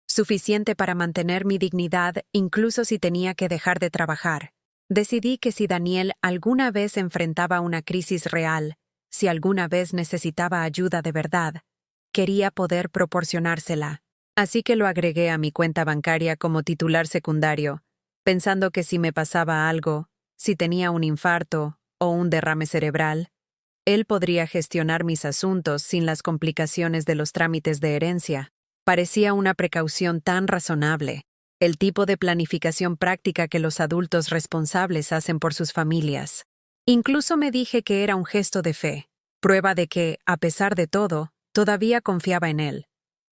A: Suficiente para mantener mi dignidad incluso si tenía que dejar de trabajar. Decidí que si Daniel alguna vez enfrentaba una crisis real, si alguna vez necesitaba ayuda de verdad, quería poder proporcionársela. Así que lo agregué a mi cuenta bancaria como titular secundario, pensando que si me pasaba algo, si tenía un infarto o un derrame cerebral, él podría gestionar mis asuntos sin las complicaciones de los trámites de herencia. Parecía una precaución tan razonable, el tipo de planificación práctica que los adultos responsables hacen por sus familias. Incluso me dije que era un gesto de fe, prueba de que, a pesar de todo, todavía confiaba en él.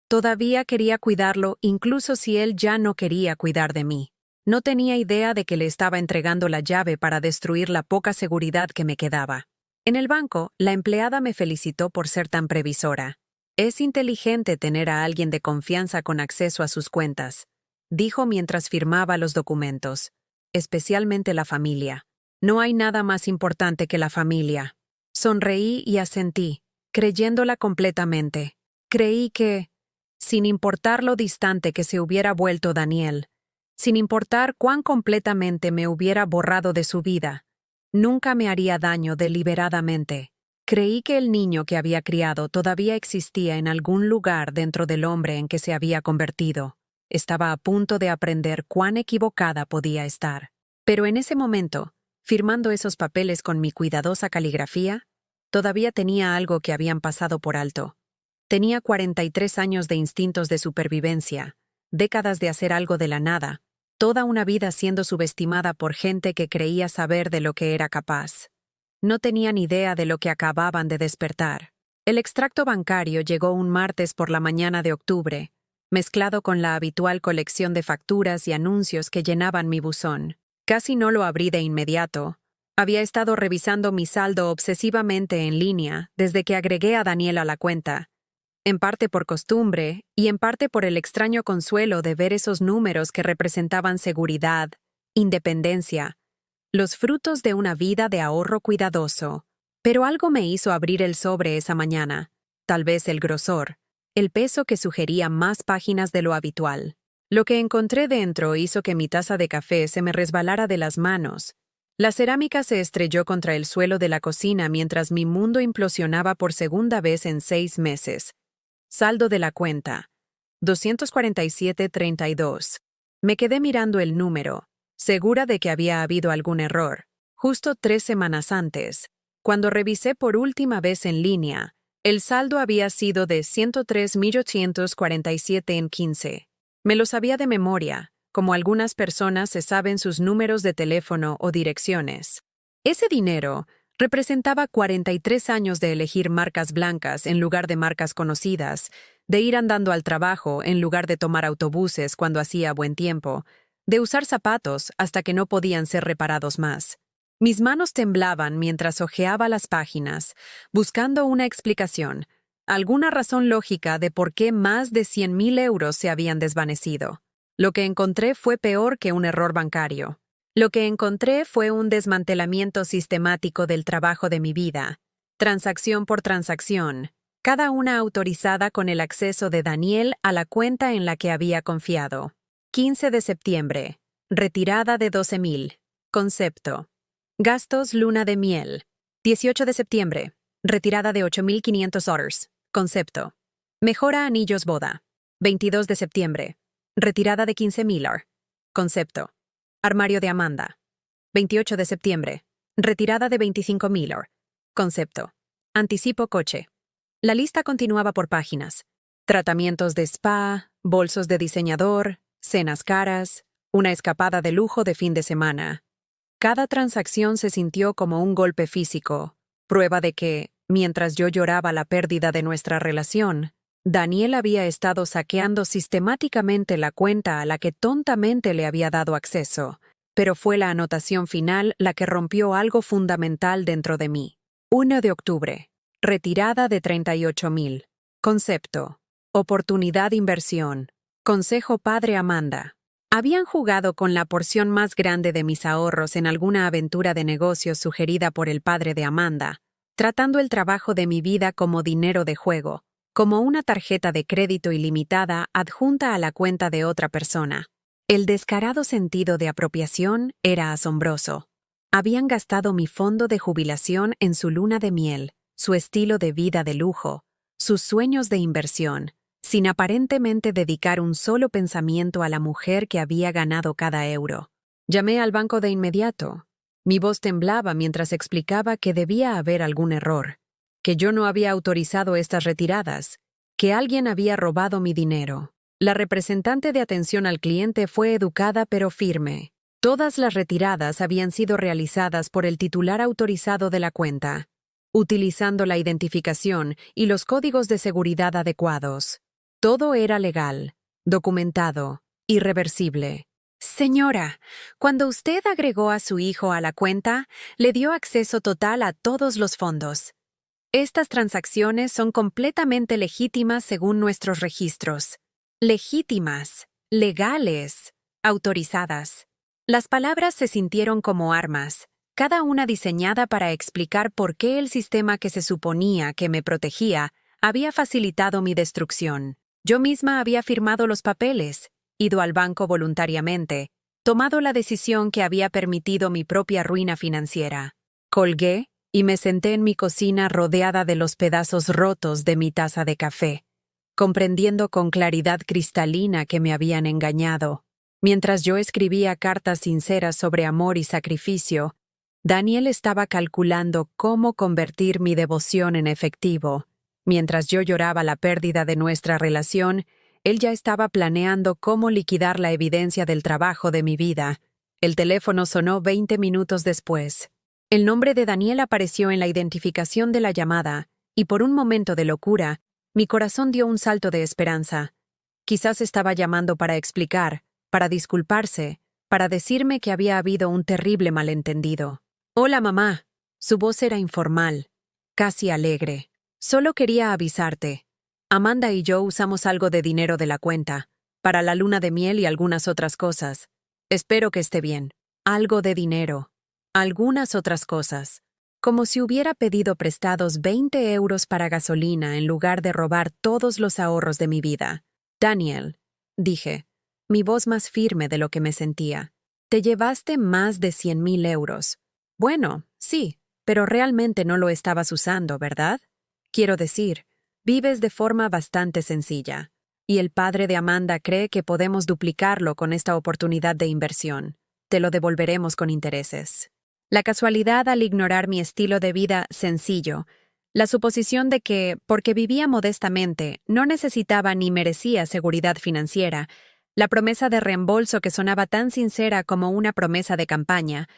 A: Todavía quería cuidarlo incluso si él ya no quería cuidar de mí. No tenía idea de que le estaba entregando la llave para destruir la poca seguridad que me quedaba. En el banco, la empleada me felicitó por ser tan previsora. Es inteligente tener a alguien de confianza con acceso a sus cuentas, dijo mientras firmaba los documentos. Especialmente la familia. No hay nada más importante que la familia. Sonreí y asentí, creyéndola completamente. Creí que, sin importar lo distante que se hubiera vuelto Daniel, sin importar cuán completamente me hubiera borrado de su vida, nunca me haría daño deliberadamente. Creí que el niño que había criado todavía existía en algún lugar dentro del hombre en que se había convertido. Estaba a punto de aprender cuán equivocada podía estar. Pero en ese momento, firmando esos papeles con mi cuidadosa caligrafía, todavía tenía algo que habían pasado por alto. Tenía 43 años de instintos de supervivencia, décadas de hacer algo de la nada, toda una vida siendo subestimada por gente que creía saber de lo que era capaz. No tenían idea de lo que acababan de despertar. El extracto bancario llegó un martes por la mañana de octubre, mezclado con la habitual colección de facturas y anuncios que llenaban mi buzón. Casi no lo abrí de inmediato. Había estado revisando mi saldo obsesivamente en línea desde que agregué a Daniel a la cuenta, en parte por costumbre y en parte por el extraño consuelo de ver esos números que representaban seguridad, independencia, los frutos de una vida de ahorro cuidadoso. Pero algo me hizo abrir el sobre esa mañana, tal vez el grosor, el peso que sugería más páginas de lo habitual. Lo que encontré dentro hizo que mi taza de café se me resbalara de las manos. La cerámica se estrelló contra el suelo de la cocina mientras mi mundo implosionaba por segunda vez en 6 meses. Saldo de la cuenta: 247.32. Me quedé mirando el número, segura de que había habido algún error. Justo 3 semanas antes, cuando revisé por última vez en línea, el saldo había sido de 103.847,15. Me lo sabía de memoria, como algunas personas se saben sus números de teléfono o direcciones. Ese dinero representaba 43 años de elegir marcas blancas en lugar de marcas conocidas, de ir andando al trabajo en lugar de tomar autobuses cuando hacía buen tiempo, de usar zapatos hasta que no podían ser reparados más. Mis manos temblaban mientras hojeaba las páginas, buscando una explicación, alguna razón lógica de por qué más de 100.000 euros se habían desvanecido. Lo que encontré fue peor que un error bancario. Lo que encontré fue un desmantelamiento sistemático del trabajo de mi vida, transacción por transacción, cada una autorizada con el acceso de Daniel a la cuenta en la que había confiado. 15 de septiembre. Retirada de 12.000. Concepto. Gastos luna de miel. 18 de septiembre. Retirada de $8.500. Concepto. Mejora anillos boda. 22 de septiembre. Retirada de 15.000. Concepto. Armario de Amanda. 28 de septiembre. Retirada de 25.000. Concepto. Anticipo coche. La lista continuaba por páginas. Tratamientos de spa, bolsos de diseñador, cenas caras, una escapada de lujo de fin de semana. Cada transacción se sintió como un golpe físico, prueba de que, mientras yo lloraba la pérdida de nuestra relación, Daniel había estado saqueando sistemáticamente la cuenta a la que tontamente le había dado acceso, pero fue la anotación final la que rompió algo fundamental dentro de mí. 1 de octubre. Retirada de 38,000. Concepto. Oportunidad de inversión. Consejo Padre Amanda. Habían jugado con la porción más grande de mis ahorros en alguna aventura de negocios sugerida por el padre de Amanda, tratando el trabajo de mi vida como dinero de juego, como una tarjeta de crédito ilimitada adjunta a la cuenta de otra persona. El descarado sentido de apropiación era asombroso. Habían gastado mi fondo de jubilación en su luna de miel, su estilo de vida de lujo, sus sueños de inversión, sin aparentemente dedicar un solo pensamiento a la mujer que había ganado cada euro. Llamé al banco de inmediato. Mi voz temblaba mientras explicaba que debía haber algún error, que yo no había autorizado estas retiradas, que alguien había robado mi dinero. La representante de atención al cliente fue educada pero firme. Todas las retiradas habían sido realizadas por el titular autorizado de la cuenta, utilizando la identificación y los códigos de seguridad adecuados. Todo era legal, documentado, irreversible. Señora, cuando usted agregó a su hijo a la cuenta, le dio acceso total a todos los fondos. Estas transacciones son completamente legítimas según nuestros registros. Legítimas, legales, autorizadas. Las palabras se sintieron como armas, cada una diseñada para explicar por qué el sistema que se suponía que me protegía había facilitado mi destrucción. Yo misma había firmado los papeles, ido al banco voluntariamente, tomado la decisión que había permitido mi propia ruina financiera. Colgué y me senté en mi cocina rodeada de los pedazos rotos de mi taza de café, comprendiendo con claridad cristalina que me habían engañado. Mientras yo escribía cartas sinceras sobre amor y sacrificio, Daniel estaba calculando cómo convertir mi devoción en efectivo. Mientras yo lloraba la pérdida de nuestra relación, él ya estaba planeando cómo liquidar la evidencia del trabajo de mi vida. El teléfono sonó 20 minutos después. El nombre de Daniel apareció en la identificación de la llamada, y por un momento de locura, mi corazón dio un salto de esperanza. Quizás estaba llamando para explicar, para disculparse, para decirme que había habido un terrible malentendido. «Hola, mamá». Su voz era informal, casi alegre. «Solo quería avisarte. Amanda y yo usamos algo de dinero de la cuenta, para la luna de miel y algunas otras cosas. Espero que esté bien. Algo de dinero. Algunas otras cosas. Como si hubiera pedido prestados 20 euros para gasolina en lugar de robar todos los ahorros de mi vida. Daniel», dije, mi voz más firme de lo que me sentía, «te llevaste más de 100,000 euros. Bueno, sí, pero realmente no lo estabas usando, ¿verdad? Quiero decir, vives de forma bastante sencilla, y el padre de Amanda cree que podemos duplicarlo con esta oportunidad de inversión. Te lo devolveremos con intereses». La casualidad al ignorar mi estilo de vida sencillo, la suposición de que, porque vivía modestamente, no necesitaba ni merecía seguridad financiera, la promesa de reembolso que sonaba tan sincera como una promesa de campaña,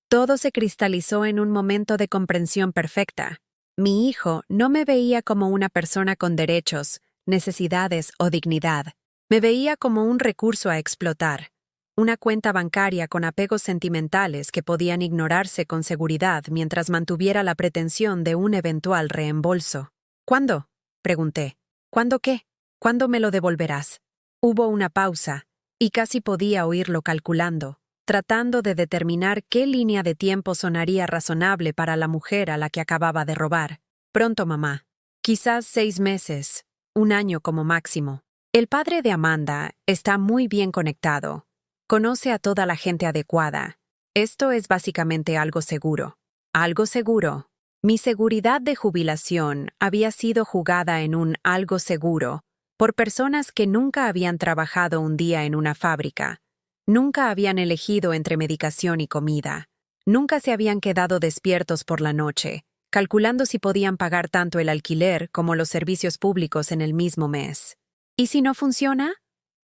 A: todo se cristalizó en un momento de comprensión perfecta. Mi hijo no me veía como una persona con derechos, necesidades o dignidad. Me veía como un recurso a explotar, una cuenta bancaria con apegos sentimentales que podían ignorarse con seguridad mientras mantuviera la pretensión de un eventual reembolso. «¿Cuándo?», pregunté. «¿Cuándo qué? ¿Cuándo me lo devolverás?». Hubo una pausa, y casi podía oírlo calculando, tratando de determinar qué línea de tiempo sonaría razonable para la mujer a la que acababa de robar. «Pronto, mamá. Quizás 6 meses, 1 año como máximo. El padre de Amanda está muy bien conectado. Conoce a toda la gente adecuada. Esto es básicamente algo seguro». «¿Algo seguro?». Mi seguridad de jubilación había sido jugada en un algo seguro por personas que nunca habían trabajado un día en una fábrica, nunca habían elegido entre medicación y comida, nunca se habían quedado despiertos por la noche, calculando si podían pagar tanto el alquiler como los servicios públicos en el mismo mes. «¿Y si no funciona?»,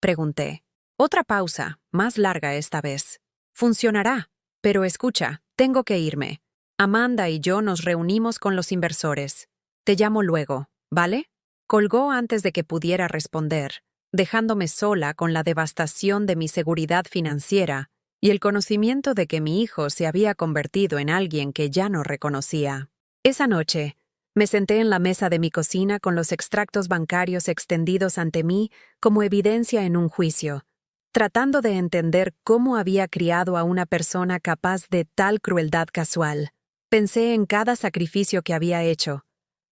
A: pregunté. Otra pausa, más larga esta vez. Funcionará. Pero escucha, tengo que irme. Amanda y yo nos reunimos con los inversores. Te llamo luego, ¿vale? Colgó antes de que pudiera responder, dejándome sola con la devastación de mi seguridad financiera y el conocimiento de que mi hijo se había convertido en alguien que ya no reconocía. Esa noche, me senté en la mesa de mi cocina con los extractos bancarios extendidos ante mí como evidencia en un juicio, tratando de entender cómo había criado a una persona capaz de tal crueldad casual. Pensé en cada sacrificio que había hecho,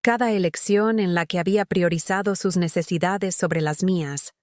A: cada elección en la que había priorizado sus necesidades sobre las mías,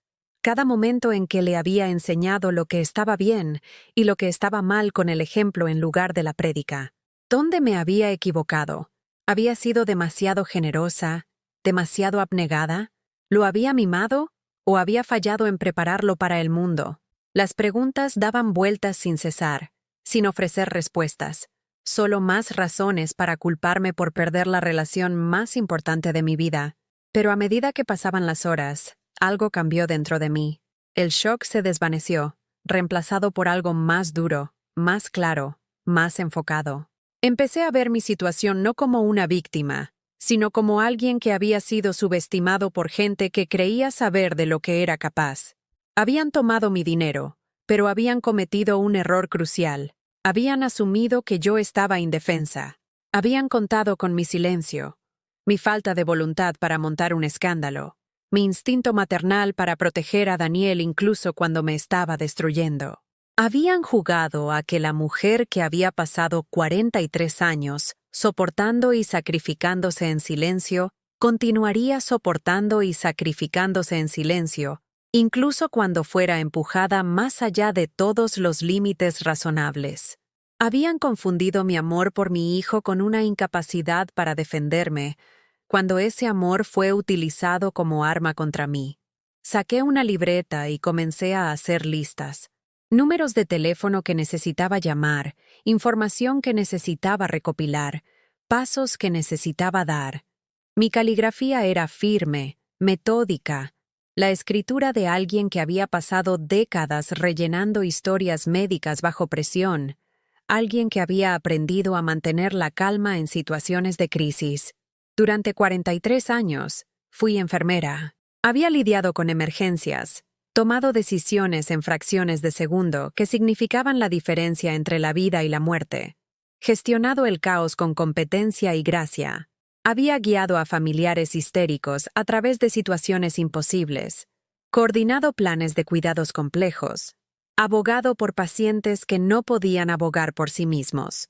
A: cada momento en que le había enseñado lo que estaba bien y lo que estaba mal con el ejemplo en lugar de la prédica. ¿Dónde me había equivocado? ¿Había sido demasiado generosa, demasiado abnegada? ¿Lo había mimado o había fallado en prepararlo para el mundo? Las preguntas daban vueltas sin cesar, sin ofrecer respuestas. Solo más razones para culparme por perder la relación más importante de mi vida. Pero a medida que pasaban las horas, algo cambió dentro de mí. El shock se desvaneció, reemplazado por algo más duro, más claro, más enfocado. Empecé a ver mi situación no como una víctima, sino como alguien que había sido subestimado por gente que creía saber de lo que era capaz. Habían tomado mi dinero, pero habían cometido un error crucial. Habían asumido que yo estaba indefensa. Habían contado con mi silencio, mi falta de voluntad para montar un escándalo, mi instinto maternal para proteger a Daniel incluso cuando me estaba destruyendo. Habían jugado a que la mujer que había pasado 43 años soportando y sacrificándose en silencio, continuaría soportando y sacrificándose en silencio, incluso cuando fuera empujada más allá de todos los límites razonables. Habían confundido mi amor por mi hijo con una incapacidad para defenderme, cuando ese amor fue utilizado como arma contra mí. Saqué una libreta y comencé a hacer listas. Números de teléfono que necesitaba llamar, información que necesitaba recopilar, pasos que necesitaba dar. Mi caligrafía era firme, metódica, la escritura de alguien que había pasado décadas rellenando historias médicas bajo presión, alguien que había aprendido a mantener la calma en situaciones de crisis. Durante 43 años, fui enfermera. Había lidiado con emergencias, tomado decisiones en fracciones de segundo que significaban la diferencia entre la vida y la muerte, gestionado el caos con competencia y gracia. Había guiado a familiares histéricos a través de situaciones imposibles, coordinado planes de cuidados complejos, abogado por pacientes que no podían abogar por sí mismos.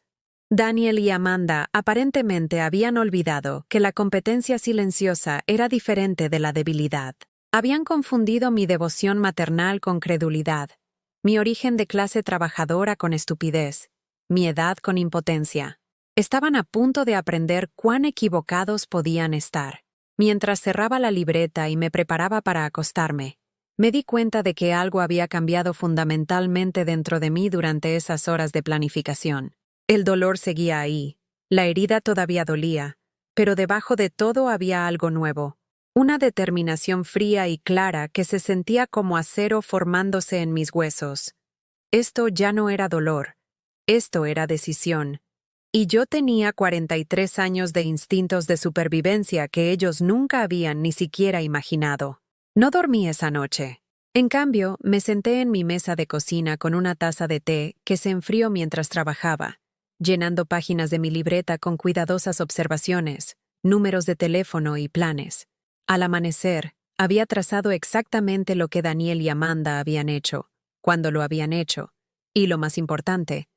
A: Daniel y Amanda aparentemente habían olvidado que la competencia silenciosa era diferente de la debilidad. Habían confundido mi devoción maternal con credulidad, mi origen de clase trabajadora con estupidez, mi edad con impotencia. Estaban a punto de aprender cuán equivocados podían estar. Mientras cerraba la libreta y me preparaba para acostarme, me di cuenta de que algo había cambiado fundamentalmente dentro de mí durante esas horas de planificación. El dolor seguía ahí, la herida todavía dolía, pero debajo de todo había algo nuevo, una determinación fría y clara que se sentía como acero formándose en mis huesos. Esto ya no era dolor, esto era decisión. Y yo tenía 43 años de instintos de supervivencia que ellos nunca habían ni siquiera imaginado. No dormí esa noche. En cambio, me senté en mi mesa de cocina con una taza de té que se enfrió mientras trabajaba, llenando páginas de mi libreta con cuidadosas observaciones, números de teléfono y planes. Al amanecer, había trazado exactamente lo que Daniel y Amanda habían hecho, cuándo lo habían hecho, y lo más importante,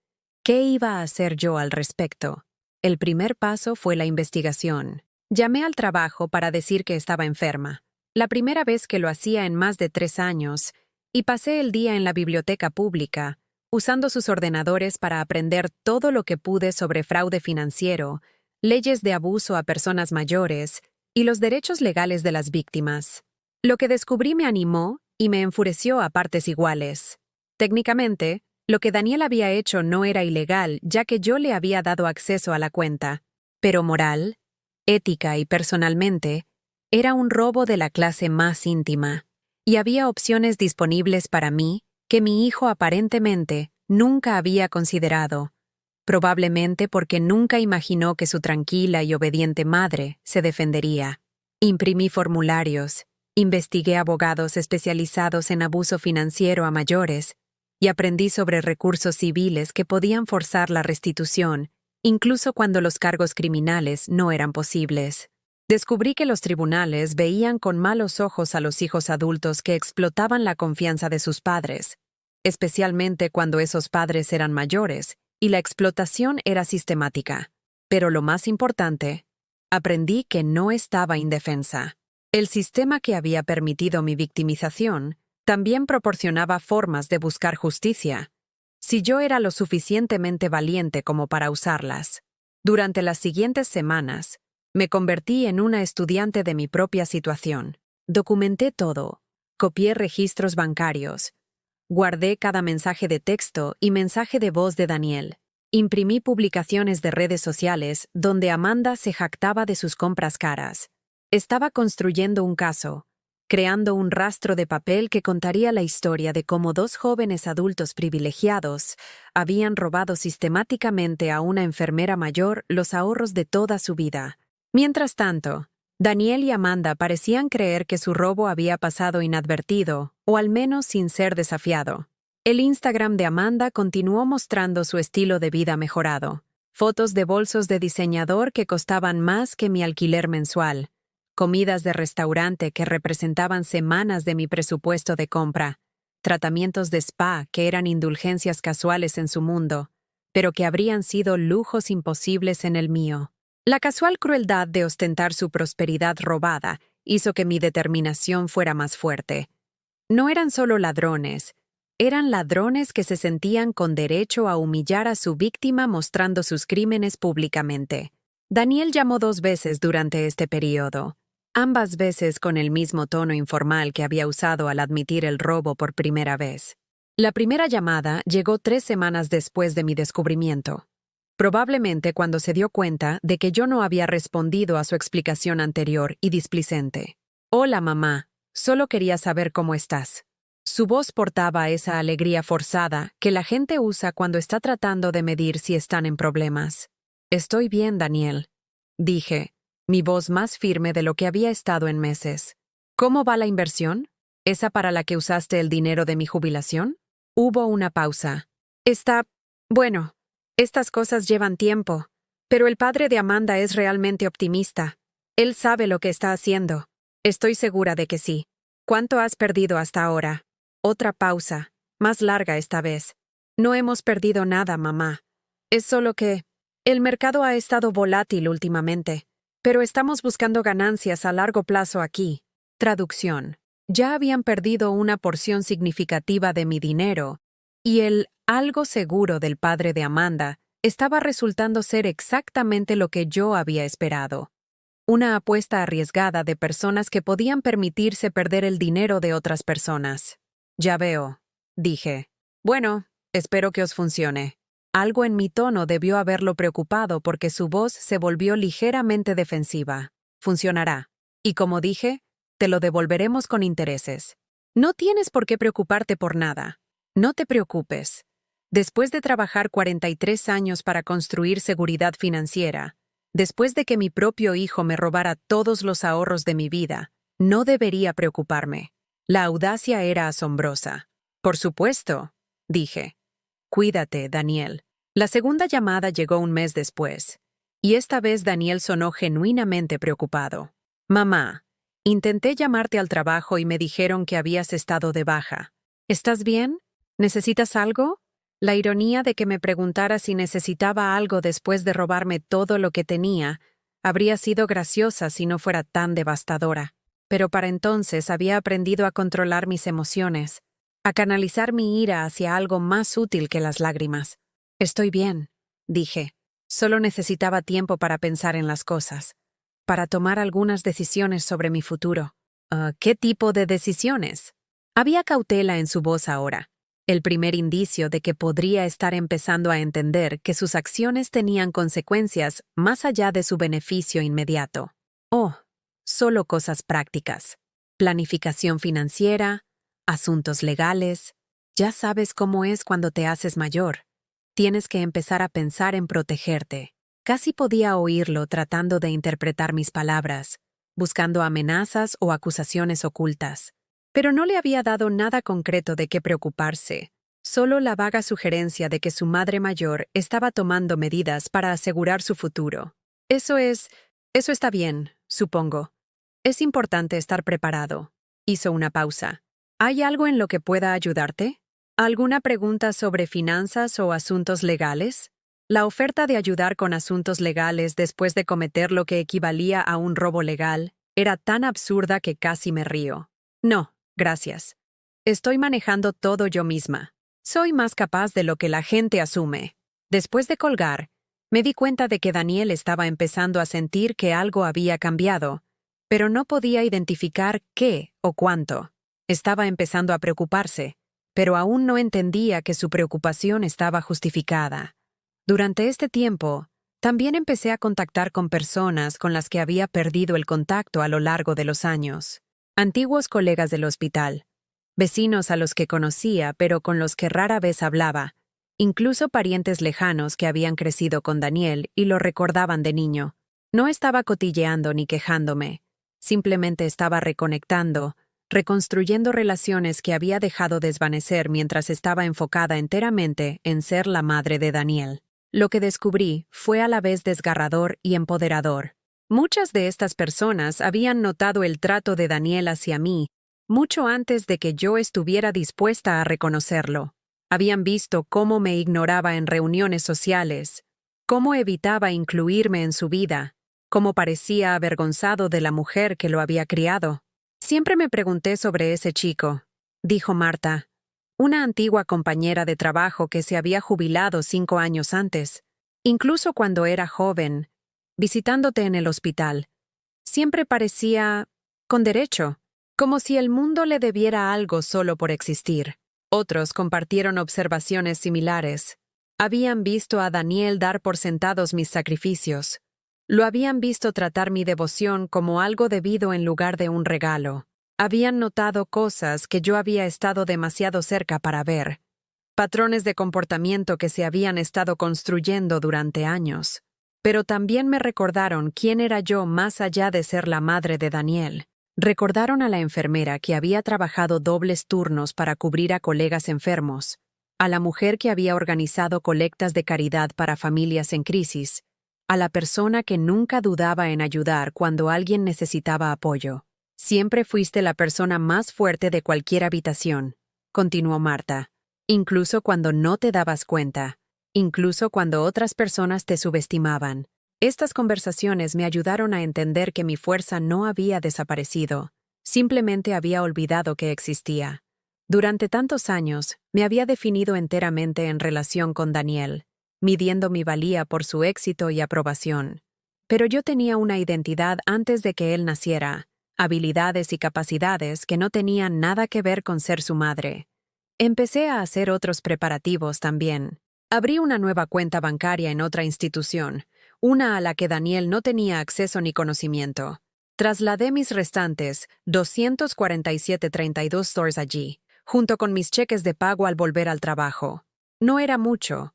A: ¿qué iba a hacer yo al respecto? El primer paso fue la investigación. Llamé al trabajo para decir que estaba enferma, la primera vez que lo hacía en más de 3 años, y pasé el día en la biblioteca pública, usando sus ordenadores para aprender todo lo que pude sobre fraude financiero, leyes de abuso a personas mayores y los derechos legales de las víctimas. Lo que descubrí me animó y me enfureció a partes iguales. Técnicamente, lo que Daniel había hecho no era ilegal, ya que yo le había dado acceso a la cuenta, pero moral, ética y personalmente, era un robo de la clase más íntima. Y había opciones disponibles para mí que mi hijo aparentemente nunca había considerado, probablemente porque nunca imaginó que su tranquila y obediente madre se defendería. Imprimí formularios, investigué abogados especializados en abuso financiero a mayores y aprendí sobre recursos civiles que podían forzar la restitución, incluso cuando los cargos criminales no eran posibles. Descubrí que los tribunales veían con malos ojos a los hijos adultos que explotaban la confianza de sus padres, especialmente cuando esos padres eran mayores y la explotación era sistemática. Pero lo más importante, aprendí que no estaba indefensa. El sistema que había permitido mi victimización también proporcionaba formas de buscar justicia, si yo era lo suficientemente valiente como para usarlas. Durante las siguientes semanas, me convertí en una estudiante de mi propia situación. Documenté todo, copié registros bancarios, guardé cada mensaje de texto y mensaje de voz de Daniel. Imprimí publicaciones de redes sociales donde Amanda se jactaba de sus compras caras. Estaba construyendo un caso, creando un rastro de papel que contaría la historia de cómo dos jóvenes adultos privilegiados habían robado sistemáticamente a una enfermera mayor los ahorros de toda su vida. Mientras tanto, Daniel y Amanda parecían creer que su robo había pasado inadvertido, o al menos sin ser desafiado. El Instagram de Amanda continuó mostrando su estilo de vida mejorado. Fotos de bolsos de diseñador que costaban más que mi alquiler mensual. Comidas de restaurante que representaban semanas de mi presupuesto de compra. Tratamientos de spa que eran indulgencias casuales en su mundo, pero que habrían sido lujos imposibles en el mío. La casual crueldad de ostentar su prosperidad robada hizo que mi determinación fuera más fuerte. No eran solo ladrones, eran ladrones que se sentían con derecho a humillar a su víctima mostrando sus crímenes públicamente. Daniel llamó 2 veces durante este periodo, ambas veces con el mismo tono informal que había usado al admitir el robo por primera vez. La primera llamada llegó 3 semanas después de mi descubrimiento. Probablemente cuando se dio cuenta de que yo no había respondido a su explicación anterior y displicente. «Hola, mamá. Solo quería saber cómo estás». Su voz portaba esa alegría forzada que la gente usa cuando está tratando de medir si están en problemas. «Estoy bien, Daniel», dije, mi voz más firme de lo que había estado en meses. «¿Cómo va la inversión? ¿Esa para la que usaste el dinero de mi jubilación?» Hubo una pausa. Bueno. Estas cosas llevan tiempo, pero el padre de Amanda es realmente optimista. Él sabe lo que está haciendo. Estoy segura de que sí. ¿Cuánto has perdido hasta ahora? Otra pausa, más larga esta vez. No hemos perdido nada, mamá. Es solo que el mercado ha estado volátil últimamente, pero estamos buscando ganancias a largo plazo aquí. Traducción. Ya habían perdido una porción significativa de mi dinero, y el algo seguro del padre de Amanda estaba resultando ser exactamente lo que yo había esperado. Una apuesta arriesgada de personas que podían permitirse perder el dinero de otras personas. «Ya veo», dije. «Bueno, espero que os funcione». Algo en mi tono debió haberlo preocupado porque su voz se volvió ligeramente defensiva. «Funcionará. Y como dije, te lo devolveremos con intereses. No tienes por qué preocuparte por nada. No te preocupes. Después de trabajar 43 años para construir seguridad financiera, después de que mi propio hijo me robara todos los ahorros de mi vida, no debería preocuparme». La audacia era asombrosa. «Por supuesto», dije. «Cuídate, Daniel». La segunda llamada llegó un mes después, y esta vez Daniel sonó genuinamente preocupado. «Mamá, intenté llamarte al trabajo y me dijeron que habías estado de baja. ¿Estás bien? ¿Necesitas algo?» La ironía de que me preguntara si necesitaba algo después de robarme todo lo que tenía habría sido graciosa si no fuera tan devastadora. Pero para entonces había aprendido a controlar mis emociones, a canalizar mi ira hacia algo más útil que las lágrimas. «Estoy bien», dije. Solo necesitaba tiempo para pensar en las cosas, para tomar algunas decisiones sobre mi futuro. ¿Qué tipo de decisiones? Había cautela en su voz ahora, el primer indicio de que podría estar empezando a entender que sus acciones tenían consecuencias más allá de su beneficio inmediato. «Oh, solo cosas prácticas. planificación financiera, asuntos legales. Ya sabes cómo es cuando te haces mayor. Tienes que empezar a pensar en protegerte. Casi podía oírlo tratando de interpretar mis palabras, buscando amenazas o acusaciones ocultas. Pero no le había dado nada concreto de qué preocuparse, solo la vaga sugerencia de que su madre mayor estaba tomando medidas para asegurar su futuro. Eso está bien, supongo. Es importante estar preparado. Hizo una pausa. ¿Hay algo en lo que pueda ayudarte? ¿Alguna pregunta sobre finanzas o asuntos legales? La oferta de ayudar con asuntos legales después de cometer lo que equivalía a un robo legal era tan absurda que casi me río. No, gracias. Estoy manejando todo yo misma. Soy más capaz de lo que la gente asume. Después de colgar, me di cuenta de que Daniel estaba empezando a sentir que algo había cambiado, pero no podía identificar qué o cuánto. Estaba empezando a preocuparse, pero aún no entendía que su preocupación estaba justificada. Durante este tiempo, también empecé a contactar con personas con las que había perdido el contacto a lo largo de los años. Antiguos colegas del hospital, vecinos a los que conocía pero con los que rara vez hablaba, incluso parientes lejanos que habían crecido con Daniel y lo recordaban de niño. No estaba cotilleando ni quejándome, simplemente estaba reconectando, reconstruyendo relaciones que había dejado desvanecer mientras estaba enfocada enteramente en ser la madre de Daniel. Lo que descubrí fue a la vez desgarrador y empoderador. Muchas de estas personas habían notado el trato de Daniel hacia mí mucho antes de que yo estuviera dispuesta a reconocerlo. Habían visto cómo me ignoraba en reuniones sociales, cómo evitaba incluirme en su vida, cómo parecía avergonzado de la mujer que lo había criado. Siempre me pregunté sobre ese chico, dijo Marta, una antigua compañera de trabajo que se había jubilado 5 años antes. Incluso cuando era joven, visitándote en el hospital, siempre parecía con derecho, como si el mundo le debiera algo solo por existir. Otros compartieron observaciones similares. Habían visto a Daniel dar por sentados mis sacrificios. Lo habían visto tratar mi devoción como algo debido en lugar de un regalo. Habían notado cosas que yo había estado demasiado cerca para ver. Patrones de comportamiento que se habían estado construyendo durante años. Pero también me recordaron quién era yo más allá de ser la madre de Daniel. Recordaron a la enfermera que había trabajado dobles turnos para cubrir a colegas enfermos, a la mujer que había organizado colectas de caridad para familias en crisis, a la persona que nunca dudaba en ayudar cuando alguien necesitaba apoyo. Siempre fuiste la persona más fuerte de cualquier habitación, continuó Marta, incluso cuando no te dabas cuenta, incluso cuando otras personas te subestimaban. Estas conversaciones me ayudaron a entender que mi fuerza no había desaparecido, simplemente había olvidado que existía. Durante tantos años, me había definido enteramente en relación con Daniel, midiendo mi valía por su éxito y aprobación. Pero yo tenía una identidad antes de que él naciera, habilidades y capacidades que no tenían nada que ver con ser su madre. Empecé a hacer otros preparativos también. Abrí una nueva cuenta bancaria en otra institución, una a la que Daniel no tenía acceso ni conocimiento. Trasladé mis restantes 247.32 stores allí, junto con mis cheques de pago al volver al trabajo. No era mucho,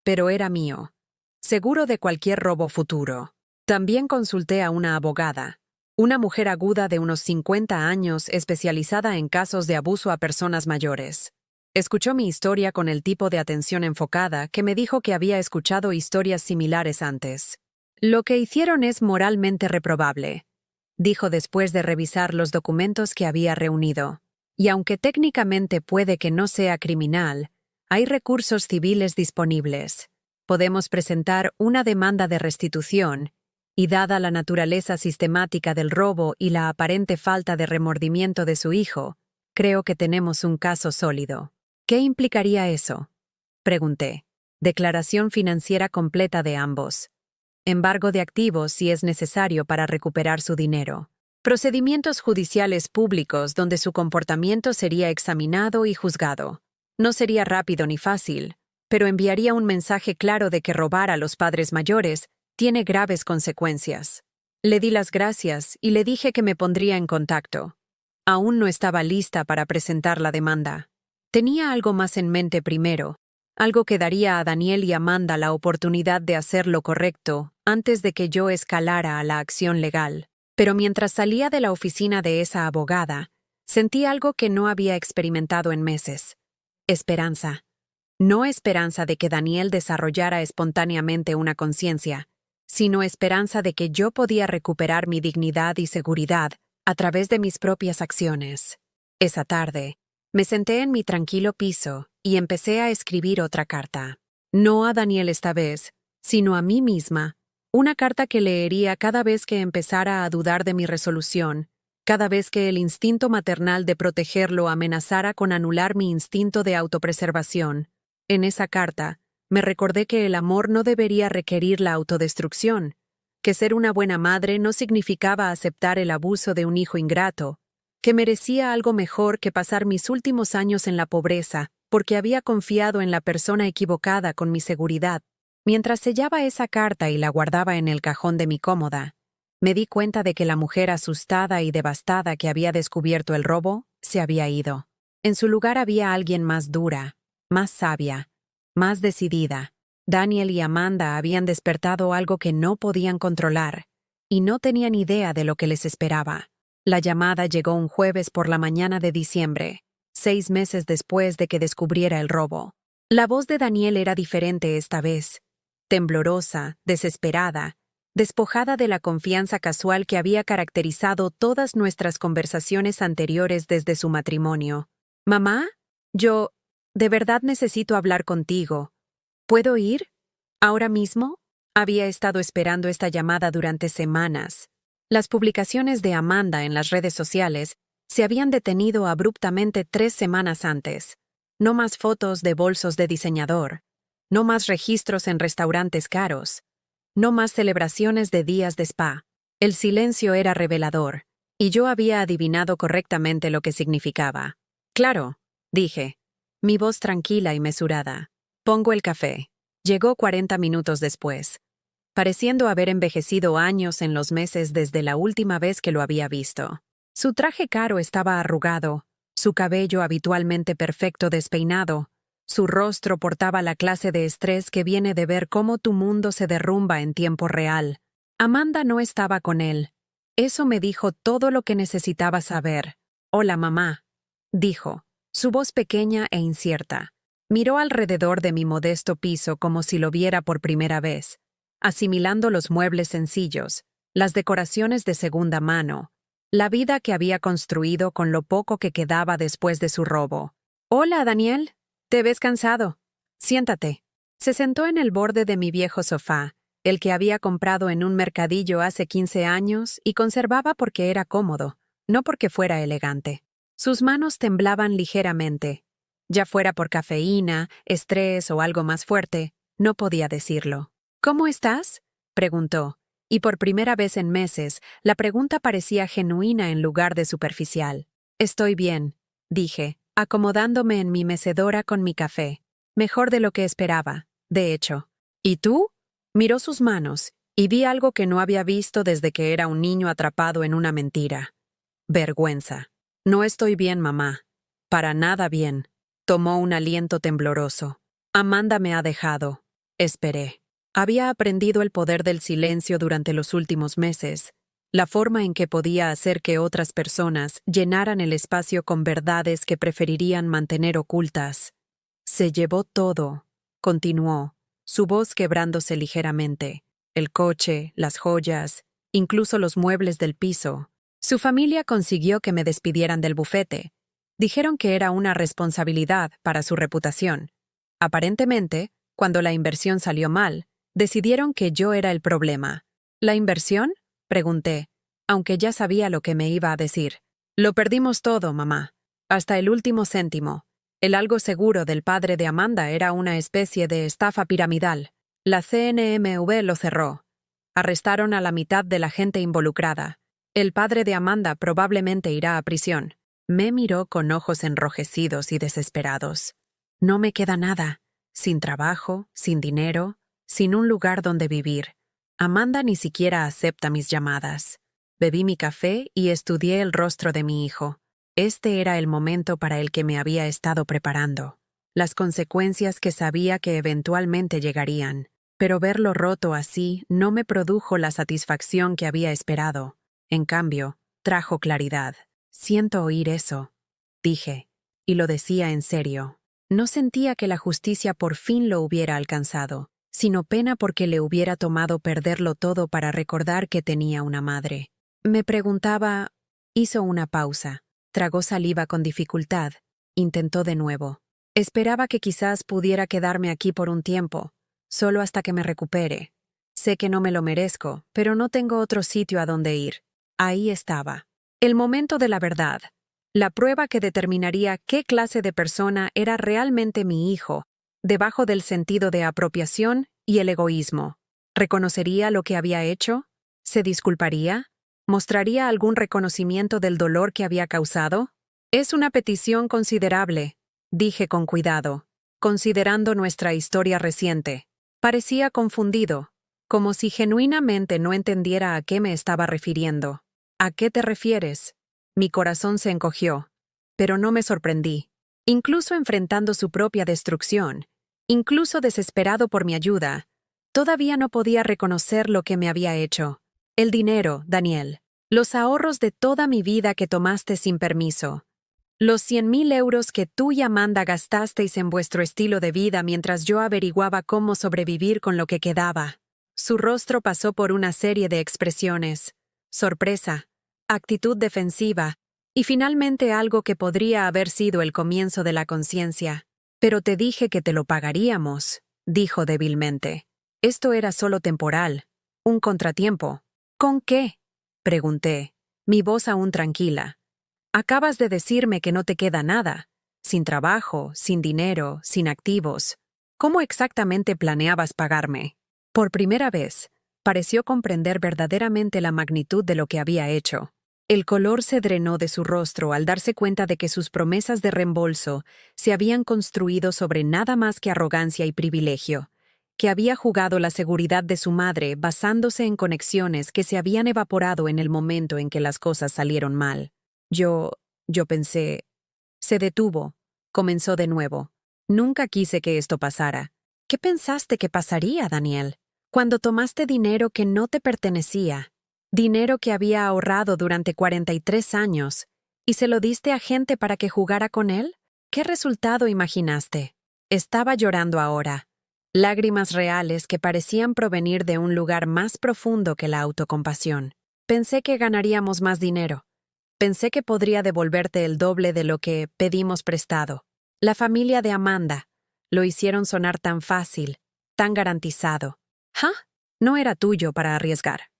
A: pero era mío, seguro de cualquier robo futuro. También consulté a una abogada, una mujer aguda de unos 50 años especializada en casos de abuso a personas mayores. Escuchó mi historia con el tipo de atención enfocada que me dijo que había escuchado historias similares antes. Lo que hicieron es moralmente reprobable, dijo después de revisar los documentos que había reunido. Y aunque técnicamente puede que no sea criminal, hay recursos civiles disponibles. Podemos presentar una demanda de restitución, y dada la naturaleza sistemática del robo y la aparente falta de remordimiento de su hijo, creo que tenemos un caso sólido. ¿Qué implicaría eso?, pregunté. Declaración financiera completa de ambos. Embargo de activos si es necesario para recuperar su dinero. Procedimientos judiciales públicos donde su comportamiento sería examinado y juzgado. No sería rápido ni fácil, pero enviaría un mensaje claro de que robar a los padres mayores tiene graves consecuencias. Le di las gracias y le dije que me pondría en contacto. Aún no estaba lista para presentar la demanda. Tenía algo más en mente primero, algo que daría a Daniel y Amanda la oportunidad de hacer lo correcto antes de que yo escalara a la acción legal. Pero mientras salía de la oficina de esa abogada, sentí algo que no había experimentado en meses. Esperanza. No esperanza de que Daniel desarrollara espontáneamente una conciencia, sino esperanza de que yo podía recuperar mi dignidad y seguridad a través de mis propias acciones. Esa tarde, me senté en mi tranquilo piso y empecé a escribir otra carta. No a Daniel esta vez, sino a mí misma. Una carta que leería cada vez que empezara a dudar de mi resolución, cada vez que el instinto maternal de protegerlo amenazara con anular mi instinto de autopreservación. En esa carta, me recordé que el amor no debería requerir la autodestrucción, que ser una buena madre no significaba aceptar el abuso de un hijo ingrato, que merecía algo mejor que pasar mis últimos años en la pobreza, porque había confiado en la persona equivocada con mi seguridad. Mientras sellaba esa carta y la guardaba en el cajón de mi cómoda, me di cuenta de que la mujer asustada y devastada que había descubierto el robo se había ido. En su lugar había alguien más dura, más sabia, más decidida. Daniel y Amanda habían despertado algo que no podían controlar, y no tenían idea de lo que les esperaba. La llamada llegó un jueves por la mañana de diciembre, 6 meses después de que descubriera el robo. La voz de Daniel era diferente esta vez, temblorosa, desesperada, despojada de la confianza casual que había caracterizado todas nuestras conversaciones anteriores desde su matrimonio. «Mamá, de verdad necesito hablar contigo. ¿Puedo ir? ¿Ahora mismo?» Había estado esperando esta llamada durante semanas. Las publicaciones de Amanda en las redes sociales se habían detenido abruptamente 3 semanas antes. No más fotos de bolsos de diseñador. No más registros en restaurantes caros. No más celebraciones de días de spa. El silencio era revelador, y yo había adivinado correctamente lo que significaba. «Claro», dije, mi voz tranquila y mesurada. «Pongo el café». Llegó 40 minutos después, pareciendo haber envejecido años en los meses desde la última vez que lo había visto. Su traje caro estaba arrugado, su cabello habitualmente perfecto despeinado, su rostro portaba la clase de estrés que viene de ver cómo tu mundo se derrumba en tiempo real. Amanda no estaba con él. Eso me dijo todo lo que necesitaba saber. «Hola, mamá», dijo, su voz pequeña e incierta. Miró alrededor de mi modesto piso como si lo viera por primera vez, asimilando los muebles sencillos, las decoraciones de segunda mano, la vida que había construido con lo poco que quedaba después de su robo. «Hola, Daniel. Te ves cansado. Siéntate». Se sentó en el borde de mi viejo sofá, el que había comprado en un mercadillo hace 15 años y conservaba porque era cómodo, no porque fuera elegante. Sus manos temblaban ligeramente. Ya fuera por cafeína, estrés o algo más fuerte, no podía decirlo. «¿Cómo estás?», preguntó, y por primera vez en meses, la pregunta parecía genuina en lugar de superficial. «Estoy bien», dije, acomodándome en mi mecedora con mi café. Mejor de lo que esperaba, de hecho. «¿Y tú?». Miró sus manos, y vi algo que no había visto desde que era un niño atrapado en una mentira. Vergüenza. «No estoy bien, mamá. Para nada bien». Tomó un aliento tembloroso. «Amanda me ha dejado». Esperé. Había aprendido el poder del silencio durante los últimos meses, la forma en que podía hacer que otras personas llenaran el espacio con verdades que preferirían mantener ocultas. «Se llevó todo», continuó, su voz quebrándose ligeramente. «El coche, las joyas, incluso los muebles del piso. Su familia consiguió que me despidieran del bufete. Dijeron que era una responsabilidad para su reputación. Aparentemente, cuando la inversión salió mal, decidieron que yo era el problema». «¿La inversión?», pregunté, aunque ya sabía lo que me iba a decir. «Lo perdimos todo, mamá. Hasta el último céntimo. El algo seguro del padre de Amanda era una especie de estafa piramidal. La CNMV lo cerró. Arrestaron a la mitad de la gente involucrada. El padre de Amanda probablemente irá a prisión». Me miró con ojos enrojecidos y desesperados. «No me queda nada. Sin trabajo, sin dinero, sin un lugar donde vivir. Amanda ni siquiera acepta mis llamadas». Bebí mi café y estudié el rostro de mi hijo. Este era el momento para el que me había estado preparando. Las consecuencias que sabía que eventualmente llegarían. Pero verlo roto así no me produjo la satisfacción que había esperado. En cambio, trajo claridad. Siento oír eso, dije, y lo decía en serio. No sentía que la justicia por fin lo hubiera alcanzado, sino pena porque le hubiera tomado perderlo todo para recordar que tenía una madre. Me preguntaba... Hizo una pausa, tragó saliva con dificultad, intentó de nuevo. Esperaba que quizás pudiera quedarme aquí por un tiempo, solo hasta que me recupere. Sé que no me lo merezco, pero no tengo otro sitio a donde ir. Ahí estaba. El momento de la verdad. La prueba que determinaría qué clase de persona era realmente mi hijo, debajo del sentido de apropiación y el egoísmo. ¿Reconocería lo que había hecho? ¿Se disculparía? ¿Mostraría algún reconocimiento del dolor que había causado? Es una petición considerable, dije con cuidado, considerando nuestra historia reciente. Parecía confundido, como si genuinamente no entendiera a qué me estaba refiriendo. ¿A qué te refieres? Mi corazón se encogió, pero no me sorprendí. Incluso enfrentando su propia destrucción, incluso desesperado por mi ayuda, todavía no podía reconocer lo que me había hecho. El dinero, Daniel. Los ahorros de toda mi vida que tomaste sin permiso. Los 100.000 euros que tú y Amanda gastasteis en vuestro estilo de vida mientras yo averiguaba cómo sobrevivir con lo que quedaba. Su rostro pasó por una serie de expresiones. Sorpresa, actitud defensiva, y finalmente algo que podría haber sido el comienzo de la conciencia. Pero te dije que te lo pagaríamos, dijo débilmente. Esto era solo temporal, un contratiempo. ¿Con qué? Pregunté, mi voz aún tranquila. Acabas de decirme que no te queda nada. Sin trabajo, sin dinero, sin activos. ¿Cómo exactamente planeabas pagarme? Por primera vez, pareció comprender verdaderamente la magnitud de lo que había hecho. El color se drenó de su rostro al darse cuenta de que sus promesas de reembolso se habían construido sobre nada más que arrogancia y privilegio, que había jugado la seguridad de su madre basándose en conexiones que se habían evaporado en el momento en que las cosas salieron mal. Yo pensé... Se detuvo. Comenzó de nuevo. Nunca quise que esto pasara. ¿Qué pensaste que pasaría, Daniel? Cuando tomaste dinero que no te pertenecía, dinero que había ahorrado durante 43 años, y se lo diste a gente para que jugara con él, ¿qué resultado imaginaste? Estaba llorando ahora. Lágrimas reales que parecían provenir de un lugar más profundo que la autocompasión. Pensé que ganaríamos más dinero. Pensé que podría devolverte el doble de lo que pedimos prestado. La familia de Amanda. Lo hicieron sonar tan fácil, tan garantizado. ¿Ah? No era tuyo para arriesgar,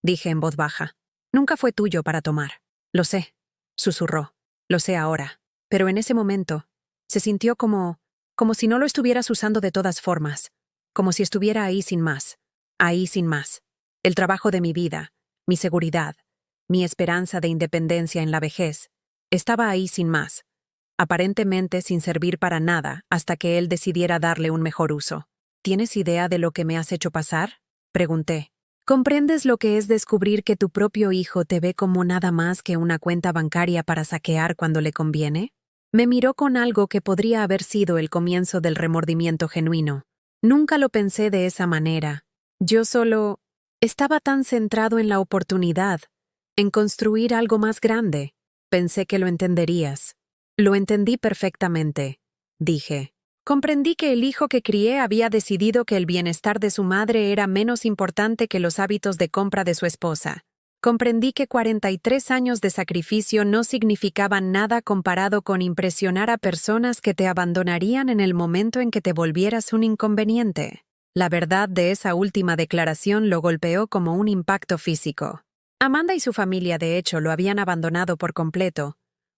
A: dije en voz baja. Nunca fue tuyo para tomar. Lo sé, susurró. Lo sé ahora. Pero en ese momento, se sintió como si no lo estuvieras usando de todas formas. Como si estuviera ahí sin más. Ahí sin más. El trabajo de mi vida, mi seguridad, mi esperanza de independencia en la vejez, estaba ahí sin más, aparentemente sin servir para nada hasta que él decidiera darle un mejor uso. ¿Tienes idea de lo que me has hecho pasar? Pregunté. ¿Comprendes lo que es descubrir que tu propio hijo te ve como nada más que una cuenta bancaria para saquear cuando le conviene? Me miró con algo que podría haber sido el comienzo del remordimiento genuino. Nunca lo pensé de esa manera. Yo solo... estaba tan centrado en la oportunidad, en construir algo más grande. Pensé que lo entenderías. Lo entendí perfectamente, dije. Comprendí que el hijo que crié había decidido que el bienestar de su madre era menos importante que los hábitos de compra de su esposa. Comprendí que 43 años de sacrificio no significaban nada comparado con impresionar a personas que te abandonarían en el momento en que te volvieras un inconveniente. La verdad de esa última declaración lo golpeó como un impacto físico. Amanda y su familia, de hecho, lo habían abandonado por completo,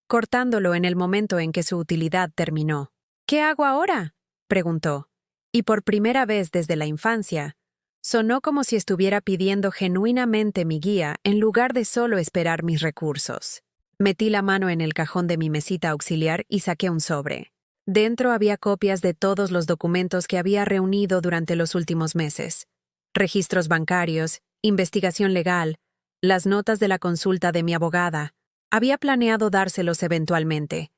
A: cortándolo en el momento en que su utilidad terminó. ¿Qué hago ahora?, preguntó. Y por primera vez desde la infancia, sonó como si estuviera pidiendo genuinamente mi guía en lugar de solo esperar mis recursos. Metí la mano en el cajón de mi mesita auxiliar y saqué un sobre. Dentro había copias de todos los documentos que había reunido durante los últimos meses. Registros bancarios, investigación legal, las notas de la consulta de mi abogada, Había planeado dárselos eventualmente,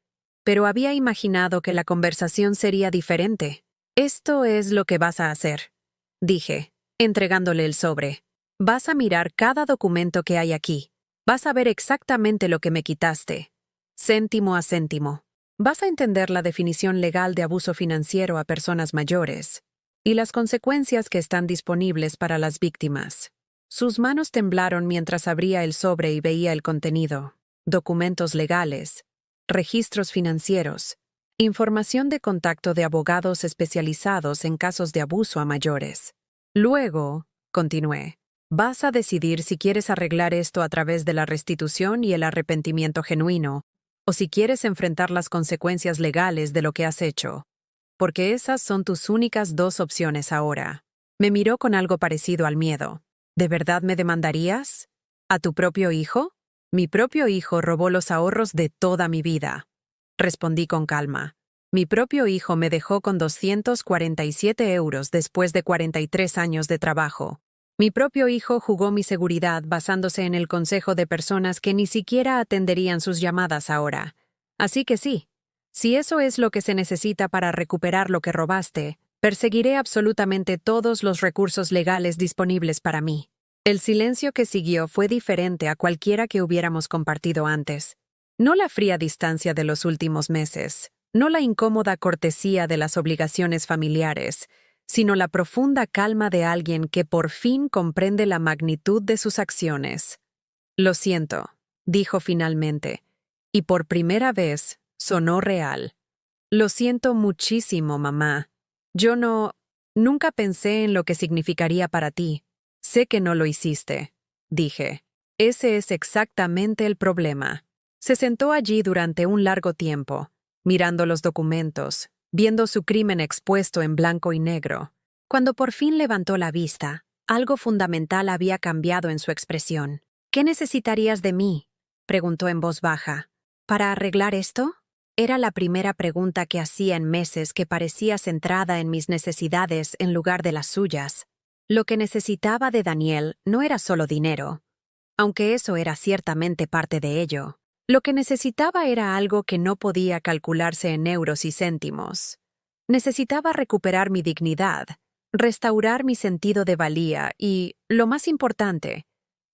A: pero había imaginado que la conversación sería diferente. «Esto es lo que vas a hacer», dije, entregándole el sobre. «Vas a mirar cada documento que hay aquí. Vas a ver exactamente lo que me quitaste, céntimo a céntimo. Vas a entender la definición legal de abuso financiero a personas mayores y las consecuencias que están disponibles para las víctimas». Sus manos temblaron mientras abría el sobre y veía el contenido. Documentos legales, registros financieros, información de contacto de abogados especializados en casos de abuso a mayores. «Luego», continué, «vas a decidir si quieres arreglar esto a través de la restitución y el arrepentimiento genuino, o si quieres enfrentar las consecuencias legales de lo que has hecho. Porque esas son tus únicas dos opciones ahora». Me miró con algo parecido al miedo. «¿De verdad me demandarías? ¿A tu propio hijo?» «Mi propio hijo robó los ahorros de toda mi vida», respondí con calma. «Mi propio hijo me dejó con 247 euros después de 43 años de trabajo. Mi propio hijo jugó mi seguridad basándose en el consejo de personas que ni siquiera atenderían sus llamadas ahora. Así que sí, si eso es lo que se necesita para recuperar lo que robaste, perseguiré absolutamente todos los recursos legales disponibles para mí». El silencio que siguió fue diferente a cualquiera que hubiéramos compartido antes. No la fría distancia de los últimos meses, no la incómoda cortesía de las obligaciones familiares, sino la profunda calma de alguien que por fin comprende la magnitud de sus acciones. «Lo siento», dijo finalmente, y por primera vez sonó real. «Lo siento muchísimo, mamá. Yo nunca pensé en lo que significaría para ti. Sé que no lo hiciste», dije. «Ese es exactamente el problema». Se sentó allí durante un largo tiempo, mirando los documentos, viendo su crimen expuesto en blanco y negro. Cuando por fin levantó la vista, algo fundamental había cambiado en su expresión. «¿Qué necesitarías de mí?», preguntó en voz baja. «¿Para arreglar esto?». Era la primera pregunta que hacía en meses que parecía centrada en mis necesidades en lugar de las suyas. Lo que necesitaba de Daniel no era solo dinero, aunque eso era ciertamente parte de ello. Lo que necesitaba era algo que no podía calcularse en euros y céntimos. Necesitaba recuperar mi dignidad, restaurar mi sentido de valía y, lo más importante,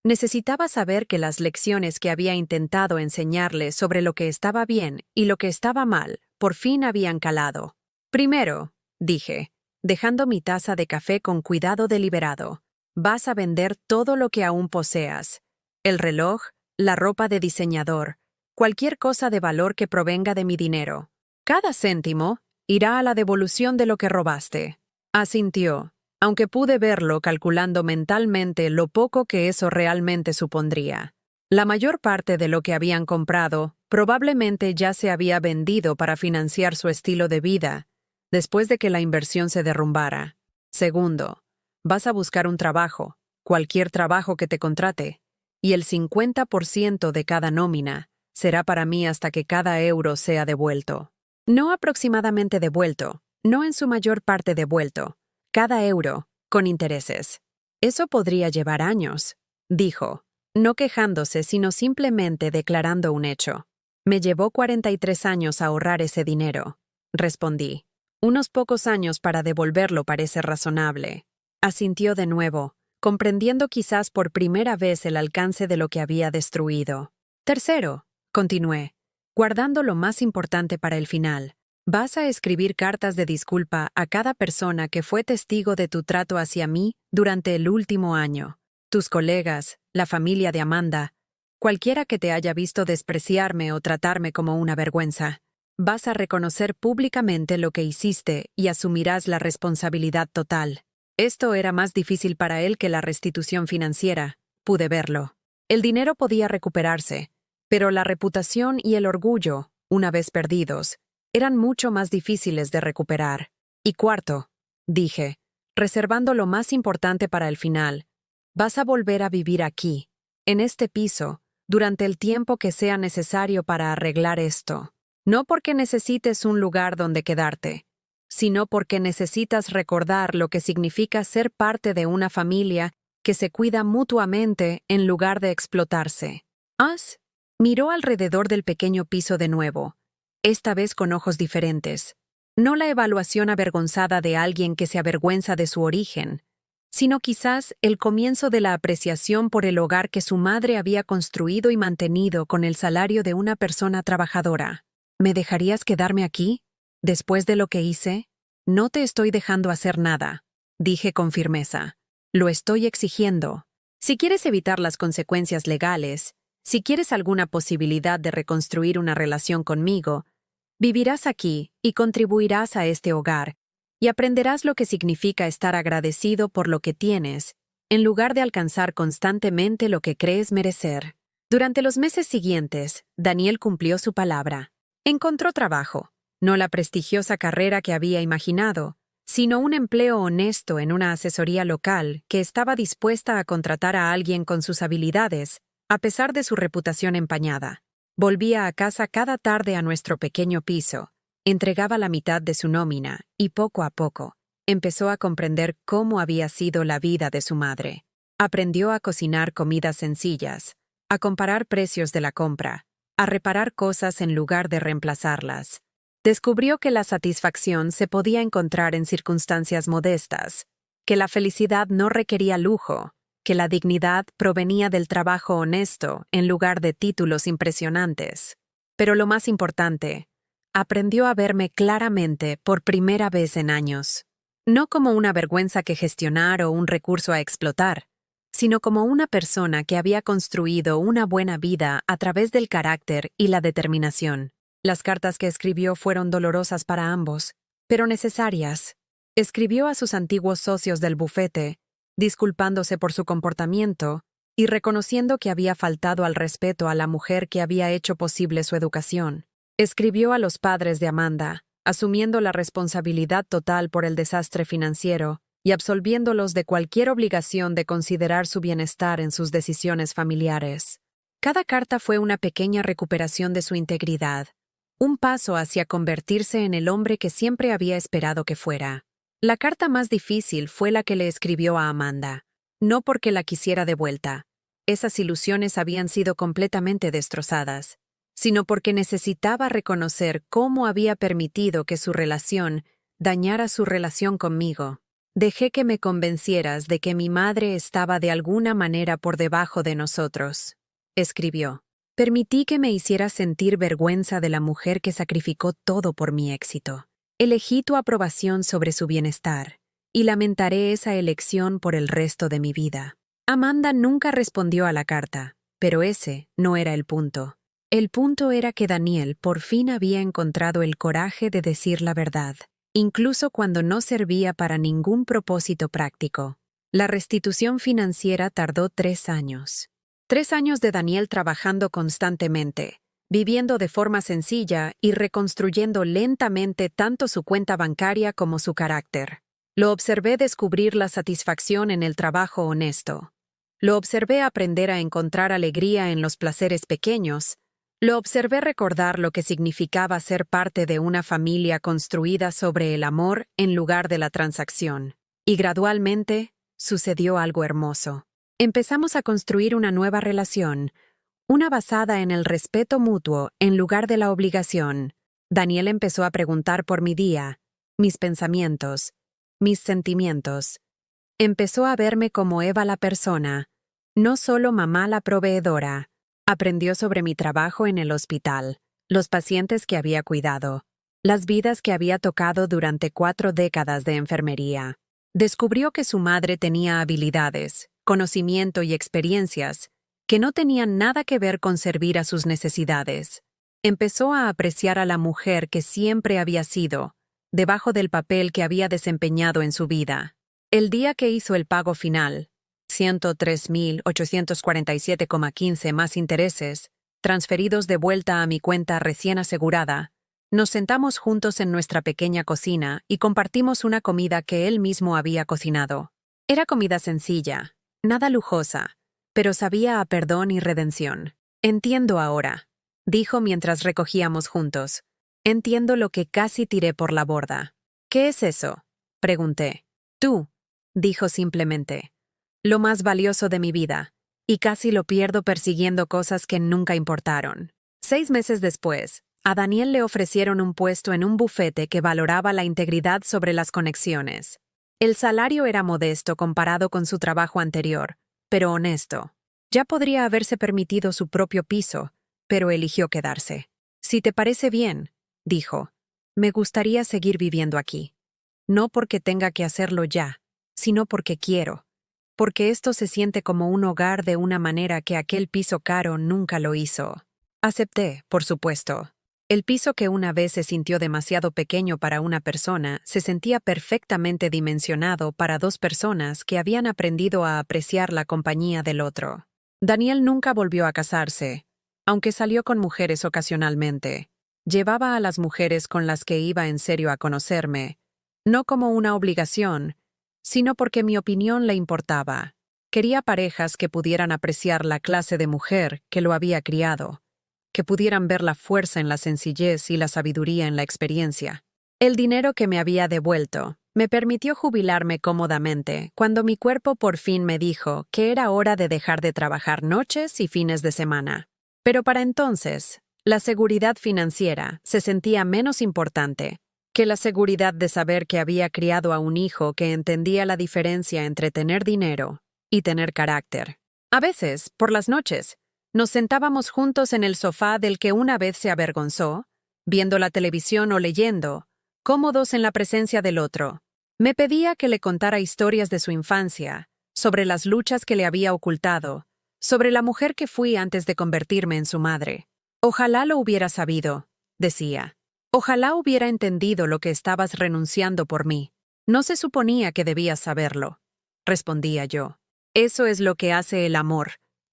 A: necesitaba saber que las lecciones que había intentado enseñarle sobre lo que estaba bien y lo que estaba mal por fin habían calado. «Primero», dije, dejando mi taza de café con cuidado deliberado, «vas a vender todo lo que aún poseas. El reloj, la ropa de diseñador, cualquier cosa de valor que provenga de mi dinero. Cada céntimo irá a la devolución de lo que robaste». Asintió, aunque pude verlo calculando mentalmente lo poco que eso realmente supondría. La mayor parte de lo que habían comprado probablemente ya se había vendido para financiar su estilo de vida, después de que la inversión se derrumbara. Segundo, vas a buscar un trabajo, cualquier trabajo que te contrate, y el 50% de cada nómina será para mí hasta que cada euro sea devuelto. No aproximadamente devuelto, no en su mayor parte devuelto, cada euro, con intereses. «Eso podría llevar años», dijo, no quejándose sino simplemente declarando un hecho. «Me llevó 43 años ahorrar ese dinero», respondí. «Unos pocos años para devolverlo parece razonable». Asintió de nuevo, comprendiendo quizás por primera vez el alcance de lo que había destruido. «Tercero», continué, guardando lo más importante para el final, «vas a escribir cartas de disculpa a cada persona que fue testigo de tu trato hacia mí durante el último año. Tus colegas, la familia de Amanda, cualquiera que te haya visto despreciarme o tratarme como una vergüenza. Vas a reconocer públicamente lo que hiciste y asumirás la responsabilidad total». Esto era más difícil para él que la restitución financiera, pude verlo. El dinero podía recuperarse, pero la reputación y el orgullo, una vez perdidos, eran mucho más difíciles de recuperar. «Y cuarto», dije, reservando lo más importante para el final, «vas a volver a vivir aquí, en este piso, durante el tiempo que sea necesario para arreglar esto. No porque necesites un lugar donde quedarte, sino porque necesitas recordar lo que significa ser parte de una familia que se cuida mutuamente en lugar de explotarse. ¿Has Miró alrededor del pequeño piso de nuevo, esta vez con ojos diferentes. No la evaluación avergonzada de alguien que se avergüenza de su origen, sino quizás el comienzo de la apreciación por el hogar que su madre había construido y mantenido con el salario de una persona trabajadora. ¿Me dejarías quedarme aquí? ¿Después de lo que hice? No te estoy dejando hacer nada, dije con firmeza. Lo estoy exigiendo. Si quieres evitar las consecuencias legales, si quieres alguna posibilidad de reconstruir una relación conmigo, vivirás aquí y contribuirás a este hogar, y aprenderás lo que significa estar agradecido por lo que tienes, en lugar de alcanzar constantemente lo que crees merecer. Durante los meses siguientes, Daniel cumplió su palabra. Encontró trabajo, no la prestigiosa carrera que había imaginado, sino un empleo honesto en una asesoría local que estaba dispuesta a contratar a alguien con sus habilidades, a pesar de su reputación empañada. Volvía a casa cada tarde a nuestro pequeño piso, entregaba la mitad de su nómina y poco a poco empezó a comprender cómo había sido la vida de su madre. Aprendió a cocinar comidas sencillas, a comparar precios de la compra, a reparar cosas en lugar de reemplazarlas. Descubrió que la satisfacción se podía encontrar en circunstancias modestas, que la felicidad no requería lujo, que la dignidad provenía del trabajo honesto en lugar de títulos impresionantes. Pero lo más importante, aprendió a verme claramente por primera vez en años, no como una vergüenza que gestionar o un recurso a explotar, sino como una persona que había construido una buena vida a través del carácter y la determinación. Las cartas que escribió fueron dolorosas para ambos, pero necesarias. Escribió a sus antiguos socios del bufete, disculpándose por su comportamiento y reconociendo que había faltado al respeto a la mujer que había hecho posible su educación. Escribió a los padres de Amanda, asumiendo la responsabilidad total por el desastre financiero y absolviéndolos de cualquier obligación de considerar su bienestar en sus decisiones familiares. Cada carta fue una pequeña recuperación de su integridad, un paso hacia convertirse en el hombre que siempre había esperado que fuera. La carta más difícil fue la que le escribió a Amanda, no porque la quisiera de vuelta. Esas ilusiones habían sido completamente destrozadas, sino porque necesitaba reconocer cómo había permitido que su relación dañara su relación conmigo. Dejé que me convencieras de que mi madre estaba de alguna manera por debajo de nosotros, escribió. Permití que me hicieras sentir vergüenza de la mujer que sacrificó todo por mi éxito. Elegí tu aprobación sobre su bienestar, y lamentaré esa elección por el resto de mi vida. Amanda nunca respondió a la carta, pero ese no era el punto. El punto era que Daniel por fin había encontrado el coraje de decir la verdad, incluso cuando no servía para ningún propósito práctico. La restitución financiera tardó 3 años. 3 años de Daniel trabajando constantemente, viviendo de forma sencilla y reconstruyendo lentamente tanto su cuenta bancaria como su carácter. Lo observé descubrir la satisfacción en el trabajo honesto. Lo observé aprender a encontrar alegría en los placeres pequeños. Lo observé recordar lo que significaba ser parte de una familia construida sobre el amor en lugar de la transacción. Y gradualmente, sucedió algo hermoso. Empezamos a construir una nueva relación, una basada en el respeto mutuo en lugar de la obligación. Daniel empezó a preguntar por mi día, mis pensamientos, mis sentimientos. Empezó a verme como Eva la persona, no solo mamá la proveedora. Aprendió sobre mi trabajo en el hospital, los pacientes que había cuidado, las vidas que había tocado durante 4 décadas de enfermería. Descubrió que su madre tenía habilidades, conocimiento y experiencias que no tenían nada que ver con servir a sus necesidades. Empezó a apreciar a la mujer que siempre había sido, debajo del papel que había desempeñado en su vida. El día que hizo el pago final, 103.847,15 más intereses, transferidos de vuelta a mi cuenta recién asegurada, nos sentamos juntos en nuestra pequeña cocina y compartimos una comida que él mismo había cocinado. Era comida sencilla, nada lujosa, pero sabía a perdón y redención. Entiendo ahora, dijo mientras recogíamos juntos. Entiendo lo que casi tiré por la borda. ¿Qué es eso?, pregunté. Tú, dijo simplemente. Lo más valioso de mi vida. y casi lo pierdo persiguiendo cosas que nunca importaron. 6 meses después, a Daniel le ofrecieron un puesto en un bufete que valoraba la integridad sobre las conexiones. El salario era modesto comparado con su trabajo anterior, pero honesto. Ya podría haberse permitido su propio piso, pero eligió quedarse. «Si te parece bien», dijo, «me gustaría seguir viviendo aquí. No porque tenga que hacerlo ya, sino porque quiero. Porque esto se siente como un hogar de una manera que aquel piso caro nunca lo hizo». Acepté, por supuesto. El piso que una vez se sintió demasiado pequeño para una persona se sentía perfectamente dimensionado para 2 personas que habían aprendido a apreciar la compañía del otro. Daniel nunca volvió a casarse, aunque salió con mujeres ocasionalmente. Llevaba a las mujeres con las que iba en serio a conocerme, no como una obligación, sino porque mi opinión le importaba. Quería parejas que pudieran apreciar la clase de mujer que lo había criado, que pudieran ver la fuerza en la sencillez y la sabiduría en la experiencia. El dinero que me había devuelto me permitió jubilarme cómodamente cuando mi cuerpo por fin me dijo que era hora de dejar de trabajar noches y fines de semana. Pero para entonces, la seguridad financiera se sentía menos importante que la seguridad de saber que había criado a un hijo que entendía la diferencia entre tener dinero y tener carácter. A veces, por las noches, nos sentábamos juntos en el sofá del que una vez se avergonzó, viendo la televisión o leyendo, cómodos en la presencia del otro. Me pedía que le contara historias de su infancia, sobre las luchas que le había ocultado, sobre la mujer que fui antes de convertirme en su madre. «Ojalá lo hubiera sabido», decía. «Ojalá hubiera entendido lo que estabas renunciando por mí. No se suponía que debías saberlo», respondía yo. «Eso es lo que hace el amor.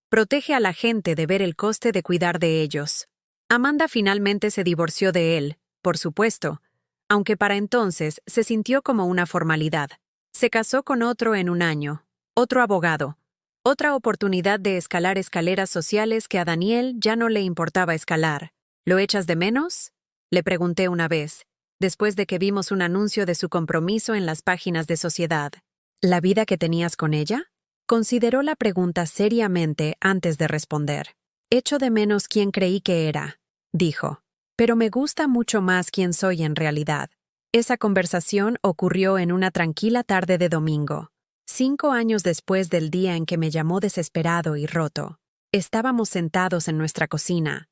A: Protege a la gente de ver el coste de cuidar de ellos». Amanda finalmente se divorció de él, por supuesto, aunque para entonces se sintió como una formalidad. Se casó con otro en un año, otro abogado, otra oportunidad de escalar escaleras sociales que a Daniel ya no le importaba escalar. «¿Lo echas de menos?», le pregunté una vez, después de que vimos un anuncio de su compromiso en las páginas de Sociedad. «¿La vida que tenías con ella?». Consideró la pregunta seriamente antes de responder. «Echo de menos quien creí que era», dijo. «Pero me gusta mucho más quién soy en realidad». Esa conversación ocurrió en una tranquila tarde de domingo, 5 años después del día en que me llamó desesperado y roto. Estábamos sentados en nuestra cocina,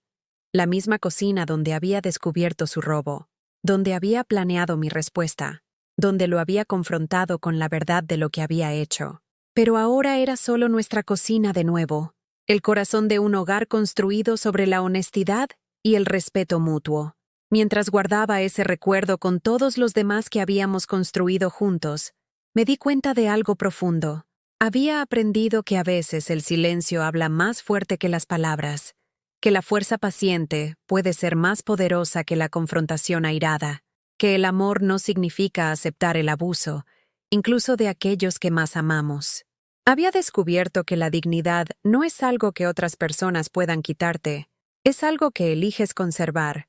A: la misma cocina donde había descubierto su robo, donde había planeado mi respuesta, donde lo había confrontado con la verdad de lo que había hecho. Pero ahora era solo nuestra cocina de nuevo, el corazón de un hogar construido sobre la honestidad y el respeto mutuo. Mientras guardaba ese recuerdo con todos los demás que habíamos construido juntos, me di cuenta de algo profundo. Había aprendido que a veces el silencio habla más fuerte que las palabras, que la fuerza paciente puede ser más poderosa que la confrontación airada, que el amor no significa aceptar el abuso, incluso de aquellos que más amamos. Había descubierto que la dignidad no es algo que otras personas puedan quitarte, es algo que eliges conservar,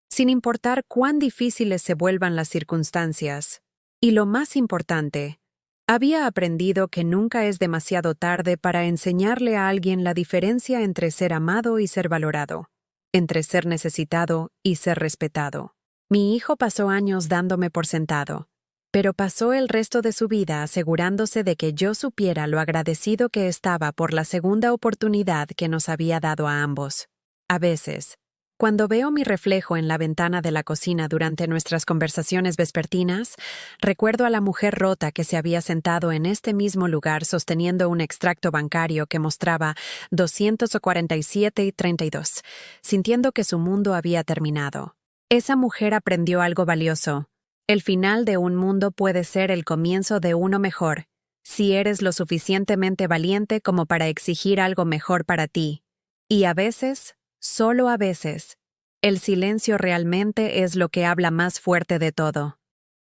A: sin importar cuán difíciles se vuelvan las circunstancias. Y lo más importante, había aprendido que nunca es demasiado tarde para enseñarle a alguien la diferencia entre ser amado y ser valorado, entre ser necesitado y ser respetado. Mi hijo pasó años dándome por sentado, pero pasó el resto de su vida asegurándose de que yo supiera lo agradecido que estaba por la segunda oportunidad que nos había dado a ambos. A veces, cuando veo mi reflejo en la ventana de la cocina durante nuestras conversaciones vespertinas, recuerdo a la mujer rota que se había sentado en este mismo lugar sosteniendo un extracto bancario que mostraba 247.32, sintiendo que su mundo había terminado. Esa mujer aprendió algo valioso. El final de un mundo puede ser el comienzo de uno mejor, si eres lo suficientemente valiente como para exigir algo mejor para ti. Y a veces, solo a veces, el silencio realmente es lo que habla más fuerte de todo.